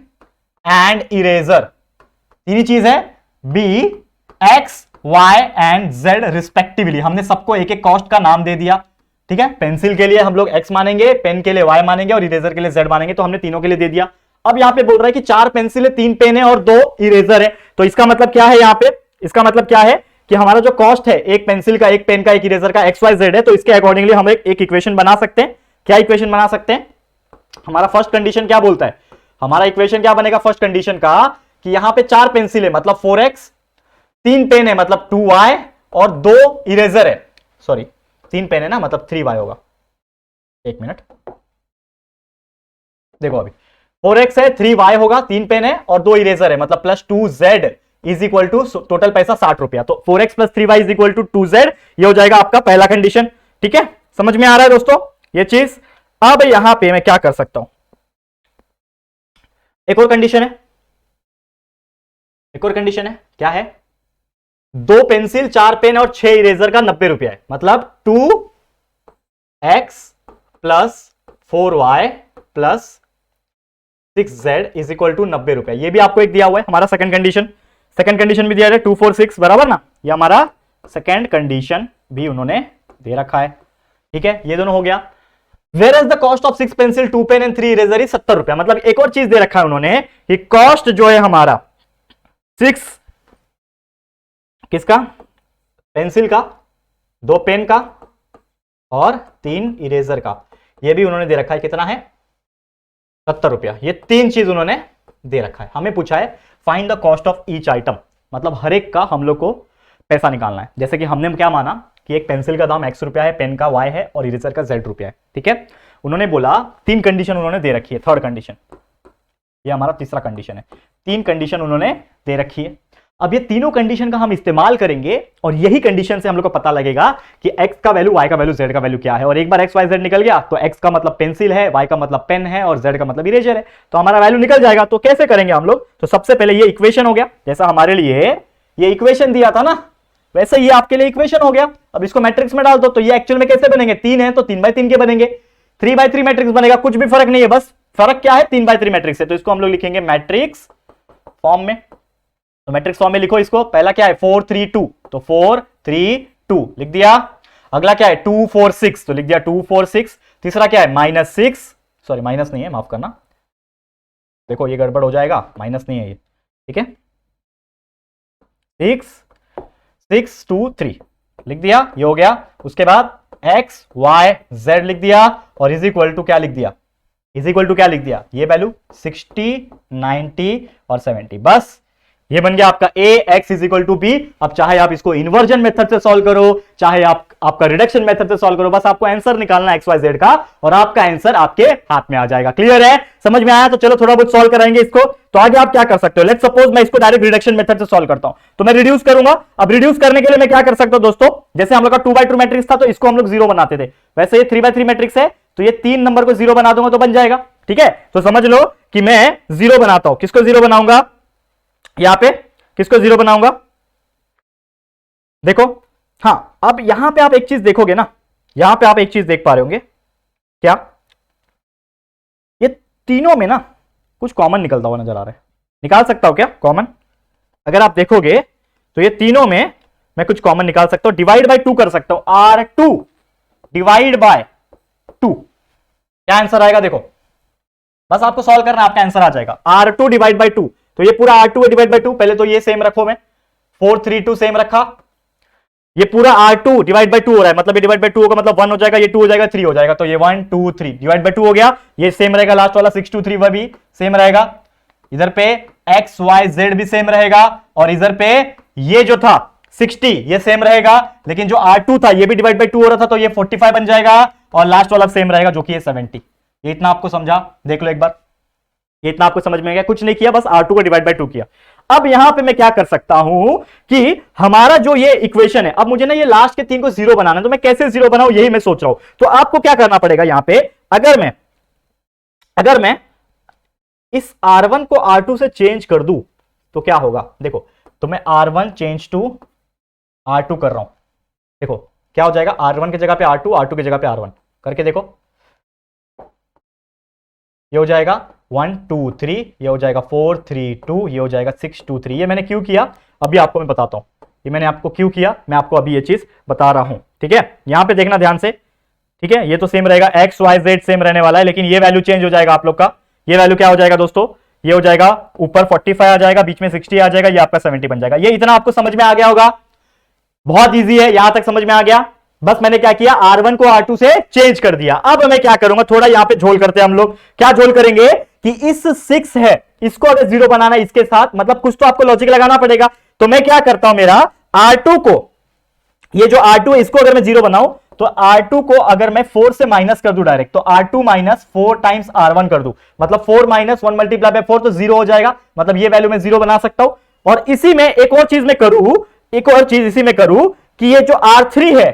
and eraser, तीन ही चीज है, be X Y and Z respectively, हमने सबको एक एक कॉस्ट का नाम दे दिया, ठीक है, पेंसिल के लिए हम लोग x मानेंगे, पेन के लिए y मानेंगे और इरेजर के लिए z मानेंगे, तो हमने तीनों के लिए दे दिया। अब यहां पे बोल रहा है कि 4 पेंसिल है, 3 पेन है और 2 इरेजर है, तो इसका मतलब क्या है, यहां पे इसका मतलब क्या है कि हमारा जो कॉस्ट है एक पेंसिल का, एक पेन का, एक इरेजर का XYZ है, तो इसके अकॉर्डिंगली हम एक इक्वेशन बना सकते हैं। क्या इक्वेशन बना सकते हैं, हमारा फर्स्ट कंडीशन क्या बोलता है, हमारा इक्वेशन क्या बनेगा फर्स्ट कंडीशन का, कि यहां पे 4 पेंसिल है मतलब 4x, 3 पेन है मतलब 2y और 2 इरेजर है, सॉरी 3 पेन है ना मतलब 3y होगा, एक मिनट देखो, अभी 4x है 3y होगा, 3 पेन है और 2 इरेजर है मतलब plus 2z is equal to, total पैसा 60 रुपया, तो 4x plus 3y is equal to 2z, ये हो जाएगा आपका पहला कंडीशन, ठीक है, समझ में आ रहा है दोस्तों ये चीज। अब यहां पे मैं क्या कर सकता हूं, एक और कंडीशन है, एक और कंडीशन है, क्या है, 2 पेंसिल 4 पेन और 6 इरेजर का 90 रुपया है, मतलब 2x plus 4y plus 6z is equal to 90 रुपया, ये भी आपको एक दिया हुआ है, हमारा सेकंड कंडीशन भी दिया है 2 4 6, बराबर ना, ये हमारा सेकंड कंडीशन भी उन्होंने दे रखा है, ठीक है, ये दोनों हो गया। Where is the cost of 6 pencil, 2 pen and 3 eraser is 70 रुपया। मतलब एक और चीज दे रखा है उन्होंने कि कॉस्ट जो है हमारा 6 किसका, पेंसिल का, 2 पेन का और 3 इरेजर का, ये भी उन्होंने दे रखा है। कितना है, 70 रुपया। ये 3 चीज उन्होंने दे रखा है। हमें पूछा है find the cost of each item, मतलब हर एक का हम लोग को पैसा निकालना है। जैसे कि हमने क्या माना कि एक पेंसिल का दाम x रुपया है, पेन का y है और इरेजर का z रुपया है। ठीक है, उन्होंने बोला 3 कंडीशन उन्होंने दे रखी है। थर्ड कंडीशन, ये हमारा तीसरा कंडीशन है। 3 कंडीशन उन्होंने दे रखी है। अब ये तीनों कंडीशन का हम इस्तेमाल करेंगे और यही कंडीशन से हम लोग को पता लगेगा कि x का वैल्यू, y का वैल्यू, z का वैल्यू क्या है। और एक बार x y z निकल गया तो x का मतलब पेंसिल है, y का मतलब पेन है और z का मतलब इरेजर है, तो हमारा वैल्यू निकल जाएगा। तो कैसे करेंगे हम लोग, तो सबसे पहले ये इक्वेशन हो गया, जैसा हमारे लिए ये इक्वेशन दिया था ना, वैसे ये आपके लिए इक्वेशन हो गया। अब इसको मैट्रिक्स में डाल दो, तो ये एक्चुअल में कैसे बनेंगे, 3 है तो 3x3 के बनेंगे, 3x3 मैट्रिक्स बनेगा। कुछ भी फर्क नहीं है, बस फर्क क्या है, 3x3 मैट्रिक्स है, तो इसको हम लोग लिखेंगे मैट्रिक्स फॉर्म में। तो मैट्रिक्स फॉर्म में लिखो इसको। पहला क्या है 4 3 2, तो 4 3 2 लिख दिया। अगला क्या है 2 4 6, तो लिख दिया 2 4 6। तीसरा क्या है -6, सॉरी माइनस नहीं है, माफ करना, देखो ये गड़बड़ हो जाएगा, माइनस नहीं है ये, ठीक है। 6 6 2 3 लिख दिया, ये हो गया। उसके बाद x y z लिख दिया और इज इक्वल टू क्या लिख दिया, इज इक्वल टू क्या लिख दिया, ये वैल्यू 60 90 और 70। बस ये बन गया आपका a x is equal to b। अब चाहे आप इसको इन्वर्जन मेथड से सॉल्व करो, चाहे आपका रिडक्शन मेथड से सॉल्व करो, बस आपको आंसर निकालना है x y z का और आपका आंसर आपके हाथ में आ जाएगा। क्लियर है, समझ में आया? तो चलो थोड़ा बहुत सॉल्व कराएंगे इसको। तो आगे आप क्या कर सकते हो, लेट्स सपोज मैं इसको डायरेक्ट रिडक्शन मेथड से सॉल्व करता हूं, तो मैं रिड्यूस करूंगा। अब रिड्यूस करने के लिए मैं क्या कर सकता हूं दोस्तों, जैसे हम लोग का 2x2 मैट्रिक्स था तो इसको हम लोग 0 बनाते थे, वैसे ये 3x3 मैट्रिक्स है तो ये 3 नंबर को 0 बना दूंगा तो बन जाएगा। ठीक है, तो समझ लो कि मैं 0 बनाता हूं। किसको 0 बनाऊंगा, यहां पे किसको 0 बनाऊंगा, देखो। हां, अब यहां पे आप एक चीज देखोगे ना, यहां पे आप एक चीज देख पा रहे होंगे, क्या ये तीनों में ना कुछ कॉमन निकलता हुआ नजर आ रहा है। निकाल सकता हूं क्या कॉमन, अगर आप देखोगे तो ये तीनों में मैं कुछ कॉमन निकाल सकता हूं, डिवाइड बाय 2 कर सकता हूं, R2 डिवाइड बाय 2। क्या आंसर आएगा, देखो बस आपको सॉल्व करना है, आपका आंसर आ जाएगा R2 डिवाइड बाय 2। तो ये पूरा R2 डिवाइड बाय 2, पहले तो ये सेम रखो, मैं 4 3 2 सेम रखा। ये पूरा R2 डिवाइड बाय 2 हो रहा है, मतलब ये डिवाइड बाय 2 होगा, मतलब 1 हो जाएगा, ये 2 हो जाएगा, 3 हो जाएगा, तो ये 1 2 3 डिवाइड बाय 2 हो गया। ये सेम रहेगा, लास्ट वाला 6 2 3 वह भी सेम रहेगा। इधर पे x y z भी सेम रहेगा और इधर पे ये जो था 60 ये सेम रहेगा, लेकिन जो R2 था ये भी डिवाइड बाय 2 हो रहा था तो ये 45 बन जाएगा और लास्ट वाला सेम रहेगा जो कि ये 70। ये इतना आपको समझा, देख लो एक बार, ये इतना आपको समझ में आ गया, कुछ नहीं किया, बस R2 को डिवाइड बाय 2 किया। अब यहां पे मैं क्या कर सकता हूं कि हमारा जो ये इक्वेशन है, अब मुझे ना ये लास्ट के 3 को 0 बनाना है, तो मैं कैसे 0 बनाऊं यही मैं सोच रहा हूं। तो आपको क्या करना पड़ेगा यहां पे, अगर मैं इस R1 को R2 से चेंज कर दूं तो क्या होगा, देखो। तो मैं R1 चेंज टू R2 कर रहा हूं, देखो क्या हो जाएगा, R1 की जगह पे R2, R2 की जगह पे R1 करके देखो, ये हो जाएगा 1 2 3, ये हो जाएगा 4 3 2, ये हो जाएगा 6 2 3। ये मैंने क्यों किया अभी आपको मैं बताता हूं, ये मैंने आपको क्यों किया, मैं आपको अभी ये चीज बता रहा हूं। ठीक है, यहां पे देखना ध्यान से, ठीक है, ये तो सेम रहेगा, एक्स वाई जेड सेम रहने वाला है, लेकिन ये वैल्यू चेंज हो जाएगा आप लोग का। ये वैल्यू क्या हो जाएगा दोस्तों, ये हो जाएगा ऊपर 45 आ जाएगा, बीच में 60 आ जाएगा, ये आपका 70 बन जाएगा। ये इतना आपको समझ में आ गया होगा, बहुत इजी है, यहां तक समझ में आ गया। बस मैंने क्या किया, R1 को R2 से चेंज कर दिया। अब मैं क्या करूंगा, थोड़ा यहां पे झोल करते हैं हम लोग। क्या झोल करेंगे कि इस 6 है, इसको अगर 0 बनाना है इसके साथ, मतलब कुछ तो आपको लॉजिक लगाना पड़ेगा। तो मैं क्या करता हूं, मेरा R2 को, ये जो R2 है इसको अगर मैं 0 बनाऊं तो R2 को अगर मैं 4 से माइनस कर दूं डायरेक्ट, तो R2 माइनस 4 टाइम्स R1 कर दूं, मतलब 4 माइनस 1 मल्टीप्लाई बाय 4 तो 0 हो जाएगा, मतलब ये वैल्यू मैं 0 बना सकता हूं। और इसी में एक और चीज मैं करूं, एक और चीज इसी में करूं कि ये जो R3 है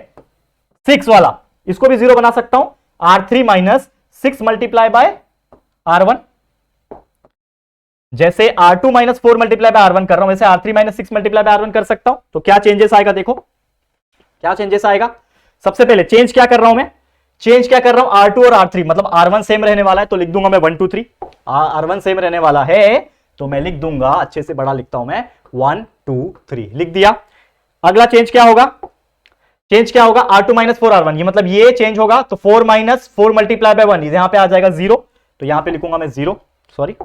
6 वाला, इसको भी 0 बना सकता हूं, R3 minus 6 multiply bye R1। जैसे R2 minus 4 multiply by R1 कर रहा हूं, वैसे R3 minus 6 multiply bye R1 कर सकता हूं। तो क्या चेंजेस आएगा, देखो क्या चेंजेस आएगा। सबसे पहले चेंज क्या कर रहा हूं मैं, चेंज क्या कर रहा हूं, R2 और R3, मतलब R1 सेम रहने वाला है तो लिख दूंगा मैं 1 2 3। R1 सेम रहने वाला है तो मैं लिख दूंगा, अच्छे से बड़ा लिखता हूं मैं, 1 2 3 लिख दिया। अगला चेंज क्या होगा, चेंज क्या होगा, R2 माइनस 4R1, ये मतलब ये चेंज होगा, तो 4 माइनस 4 मल्टीप्लाई बाय 1, यहां पे आ जाएगा 0, तो यहां पे लिखूंगा मैं 0, सॉरी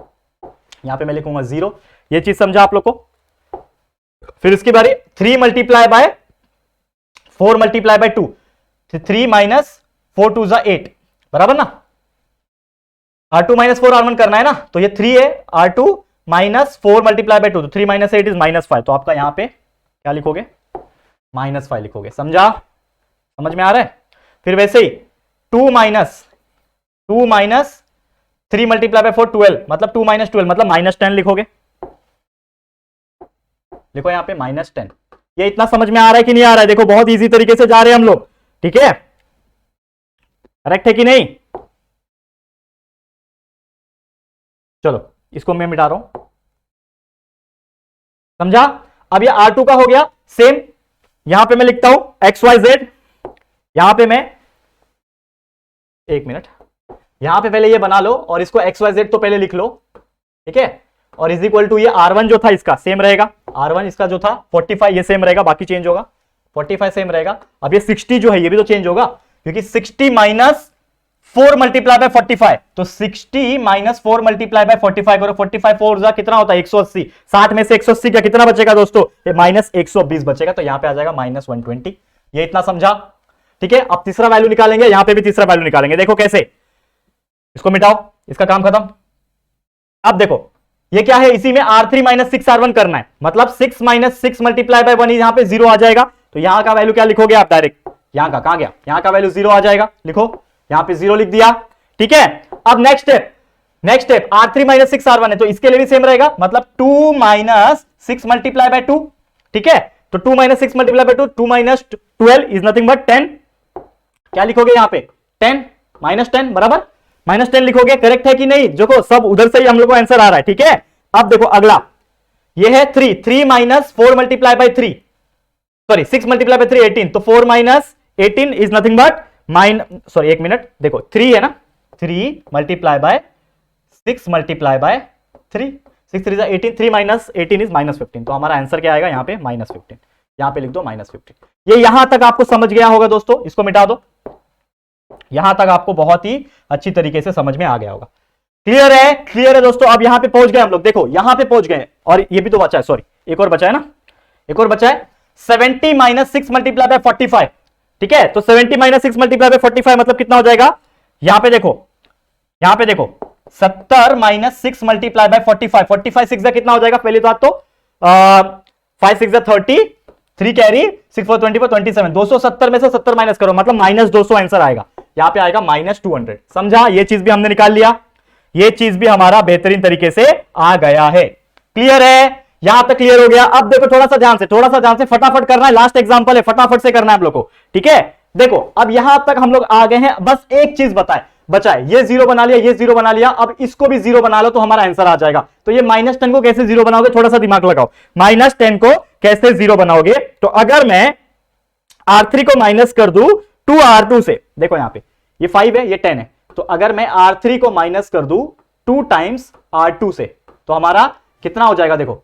यहां पे मैं लिखूंगा 0, ये चीज समझा आप लोग को। फिर इसकी बारी 3 multiply by 4 multiply by 2, 3 minus 4 2 जा 8, बराबर ना। R2 माइनस 4R1 करना है ना, तो ये 3 है, R2 माइनस 4 मल्टीप्लाई बाय 2, तो 3 माइनस 8 इज माइनस 5, तो आपका यहां पे क्या लिखोगे, -5 लिखोगे, समझा, समझ में आ रहा है। फिर वैसे ही 2 माइनस 3 मल्टीप्लाई बाय 4 12, मतलब 2 माइनस 12 मतलब -10 लिखोगे, लिखो यहां पे -10। ये इतना समझ में आ रहा है कि नहीं आ रहा है, देखो बहुत इजी तरीके से जा रहे हैं हम लोग, ठीक है, करेक्ट है कि नहीं। चलो इसको मैं मिटा रहा हूं, समझा। अब ये R2 का हो गया, सेम यहां पे मैं लिखता हूं XYZ, यहां पे मैं, एक मिनट, यहां पे पहले ये बना लो और इसको XYZ तो पहले लिख लो, ठीक है, और इज इक्वल टू ये R1 जो था इसका सेम रहेगा, R1 इसका जो था 45 ये सेम रहेगा, बाकी चेंज होगा, 45 सेम रहेगा। अब ये 60 जो है ये भी तो चेंज होगा, क्योंकि 60 माइनस 4 मल्टीप्लाई बाय 45, तो 60 माइनस 4 मल्टीप्लाई बाय 45 करो, 45 4 जा कितना होता है 180, 60 में से 180 का कितना बचेगा दोस्तों, ये -120 बचेगा, तो यहां पे आ जाएगा -120, ये इतना समझा, ठीक है। अब तीसरा वैल्यू निकालेंगे, यहां पे भी तीसरा वैल्यू निकालेंगे, देखो कैसे, इसको मिटाओ, इसका काम खत्म। अब देखो ये क्या है, इसी में R3 माइनस 6R1 करना है, मतलब 6 माइनस 6 मल्टीप्लाई बाय 1 यहां पे 0 आ जाएगा, तो यहां का वैल्यू क्या लिखोगे आप डायरेक्ट, यहां का कहां गया, यहां का वैल्यू 0 आ जाएगा, लिखो यहां पे 0 लिख दिया, ठीक है। अब next step R3 minus 6R1 है, तो इसके लिए भी सेम रहेगा, मतलब 2 माइनस 6 मल्टीप्लाई बाय 2, ठीक है, तो 2 minus 6 multiply bye 2, 2 minus 12 is nothing but 10, क्या लिखोगे यहां पे 10, -10 बराबर, -10 लिखोगे, करेक्ट है कि नहीं, देखो सब उधर से ही हम लोग को आंसर आ रहा है, ठीक है। अब देखो अगला ये है 3 minus 4 multiply by 3, sorry 6 multiply bye 3 18, तो 4 minus 18 is nothing but sorry एक मिनट, देखो 3 है ना, 3 multiply by 6 multiply bye 3, 6 3 18, 3 minus 18 is -15, तो हमारा आंसर क्या आएगा यहाँ पे -15, यहां पे लिख दो -15। ये यहां तक आपको समझ गया होगा दोस्तों, इसको मिटा दो, यहां तक आपको बहुत ही अच्छी तरीके से समझ में आ गया होगा, क्लियर है, क्लियर है दोस्तों। अब यहां पे पहुंच गए हम लोग, देखो यहां पे पहुंच गए, और ये भी तो बचा है, सॉरी एक और बचा है ना, एक और बचा है 70 माइनस 6 मल्टीप्लाई बाय 45, ठीक है, तो 70 माइनस 6 मल्टीप्लाई बाय 45 मतलब कितना हो जाएगा, यहां पे देखो 70 माइनस 6 मल्टीप्लाई बाय 45, 45 6 कितना हो जाएगा, पहली बात तो 5 6 30, 3 कैरी 6 4 24 27, 270 में से 70 माइनस करो, मतलब -200 आंसर आएगा, यहां पे आएगा -200, समझा, ये चीज भी हमने निकाल लिया, ये चीज भी हमारा बेहतरीन तरीके से आ गया है, क्लियर है, यहां तक क्लियर हो गया। अब देखो थोड़ा सा ध्यान से फटाफट करना है, लास्ट एग्जांपल है, फटाफट से करना है आप लोग को, ठीक है। देखो अब यहां तक हम लोग आ गए हैं, बस एक चीज बचा है, ये 0 बना लिया, ये 0 बना लिया, अब इसको भी 0 बना लो तो हमारा आंसर आ जाएगा। तो ये -10 को कैसे 0 बनाओगे, थोड़ा सा दिमाग लगाओ, -10 को कैसे 0 बनाओगे, तो अगर मैं R3 को माइनस कर दूं 2R2 से, देखो यहां पे ये 5 है, ये 10 है, तो अगर मैं R3 को माइनस कर दूं 2 टाइम्स R2 से, तो हमारा कितना हो जाएगा, देखो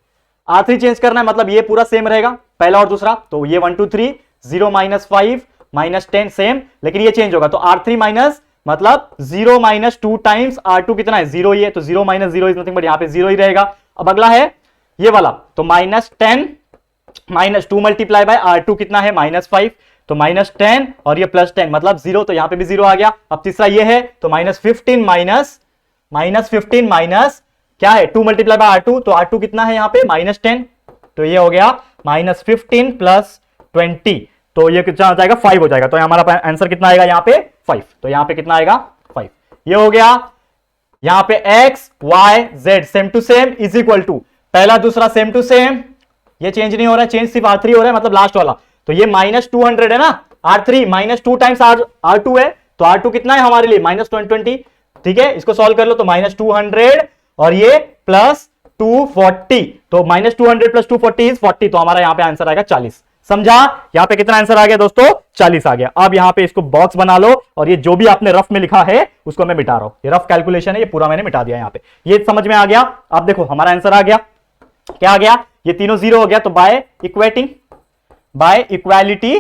R3 चेंज करना है, मतलब ये पूरा सेम रहेगा पहला और दूसरा, तो ये 1 2 3 0 -5 -10 सेम, लेकिन ये चेंज होगा, तो R3 माइनस मतलब 0 माइनस 2 टाइम्स R2 कितना है 0 ही है, तो 0 माइनस 0 इज नथिंग बट यहां पे 0 ही रहेगा। अब अगला है ये वाला, तो -10 माइनस 2 मल्टीप्लाई बाय R2 कितना है -5, तो -10 और ये +10 मतलब 0, तो यहां पे भी 0 आ गया। अब तीसरा ये है, तो -15 माइनस क्या है 2 मल्टीप्लाई बाय R2, तो R2 कितना है यहां पे -10, तो ये हो गया -15 प्लस 20, तो ये कितना हो जाएगा 5 हो जाएगा, तो हमारा आंसर कितना आएगा यहाँ पे 5, तो यहां पे कितना आएगा 5, ये हो गया। यहां पे x y z same to same is equal to, पहला दूसरा सेम टू सेम, ये चेंज नहीं हो रहा है, चेंज सिर्फ R3 हो रहा है, मतलब लास्ट वाला, तो ये -200 है ना, R3 -2 टाइम्स R2 है, तो R2 कितना है हमारे लिए -20, ठीक है, इसको सॉल्व कर लो, तो -200 और ये +240, तो -200 + 240 इज 40, तो हमारा यहां पे आंसर आएगा 40, समझा। यहां पे कितना आंसर आ गया दोस्तों 40 आ गया। अब यहां पे इसको बॉक्स बना लो, और ये जो भी आपने रफ में लिखा है उसको मैं मिटा रहा हूं, ये रफ कैलकुलेशन है, ये पूरा मैंने मिटा दिया यहां पे, ये समझ में आ गया। अब देखो हमारा आंसर आ गया, क्या आ गया, ये तीनों 0 हो गया, तो by equality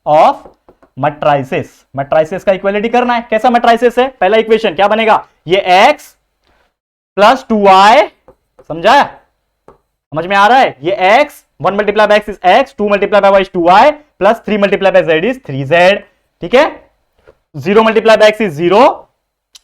of matrices. Matrices का इक्वालिटी करना है। कैसा मैट्राइसिस है? पहला इक्वेशन क्या बनेगा? ये x प्लस 2y, समझा? समझ में आ रहा है? ये x, 1 multiply by x is x, 2 multiply by y is 2y, plus 3 multiply by z is 3z। ठीक है, 0 multiply by x is 0,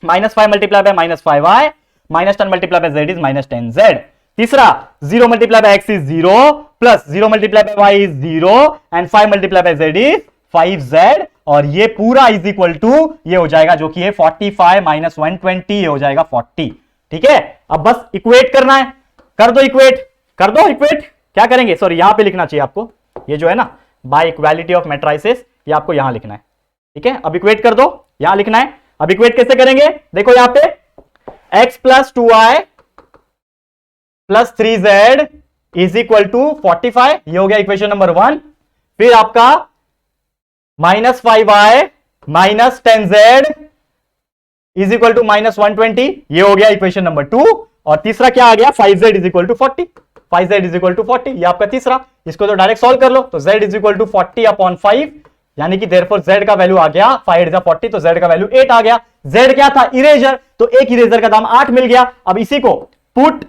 minus 5 multiply by minus 5y, minus 10 multiply by z is minus 10z। तीसरा, 0 multiply by x is 0, plus 0 multiply by y is 0, and 5 multiply by z is 5z, और ये पूरा is equal to ये हो जाएगा जो कि है 45 माइनस 120, ये हो जाएगा 40। ठीक है, अब बस इक्वेट करना है। कर दो इक्वेट, कर दो इक्वेट। क्या करेंगे? सॉरी, यहां पे लिखना चाहिए आपको, ये जो है ना बाय इक्वालिटी ऑफ मैट्राइसिस, ये आपको यहां लिखना है। ठीक है, अब इक्वेट कर दो, यहां लिखना है। अब इक्वेट कैसे करेंगे? देखो यहां पे x plus 2y plus 3z is equal to 45, ये हो गया इक्वेशन नंबर 1। फिर आपका minus 5y minus 10z is equal to minus 120, ये हो गया इक्वेशन नंबर 2। और तीसरा क्या आ गया? 5z is equal to 40, 5z is equal to 40, ये आपका तीसरा। इसको तो डायरेक्ट सॉल्व कर लो, तो z is equal to 40 upon 5, यानी कि देयरफॉर z का वैल्यू आ गया 5 8 40, तो z का वैल्यू 8 आ गया। z क्या था? इरेजर, तो एक इरेजर का दाम 8 मिल गया। अब इसी को पुट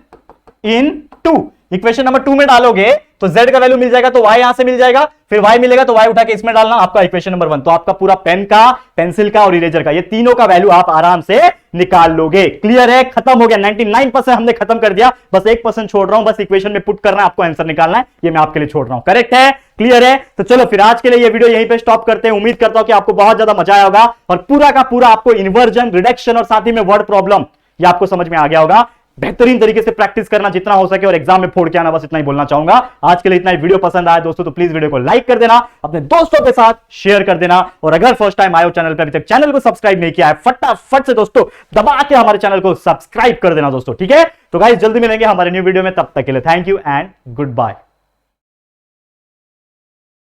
इन 2 इक्वेशन नंबर 2 में डालोगे तो z का वैल्यू मिल जाएगा, तो y यहां से मिल जाएगा, फिर y मिलेगा तो y उठा के इसमें डालना, आपका इक्वेशन नंबर 1। तो आपका पूरा पेन का, पेंसिल का और इरेजर का, ये तीनों का वैल्यू आप आराम से निकाल लोगे। क्लियर है? खत्म हो गया। 99% हमने खत्म कर दिया, बस 1% छोड़ रहा हूं, बस इक्वेशन में पुट करना है, आपको आंसर निकालना है, ये मैं आपके लिए छोड़ रहा हूं। करेक्ट है? क्लियर है? तो चलो फिर आज के लिए ये वीडियो यहीं पे स्टॉप करते हैं। उम्मीद करता हूं कि आपको बहुत ज्यादा मजा आया होगा और पूरा का पूरा आपको इन्वर्जन, रिडक्शन और साथ ही में वर्ड प्रॉब्लम ये आपको समझ में आ गया होगा। बेहतरीन तरीके से प्रैक्टिस करना जितना हो सके और एग्जाम में फोड़ के आना, बस इतना ही बोलना चाहूंगा। आज के लिए इतना ही। वीडियो पसंद आया दोस्तों तो प्लीज वीडियो को लाइक कर देना, अपने दोस्तों के साथ शेयर कर देना, और अगर फर्स्ट टाइम आए हो चैनल पर, अभी तक चैनल को सब्सक्राइब नहीं किया है, फटाफट से दोस्तों दबा के हमारे चैनल को सब्सक्राइब कर देना दोस्तों। ठीक है, तो गाइस जल्दी मिलेंगे हमारे न्यू वीडियो में, तब तक के लिए thank you and good bye.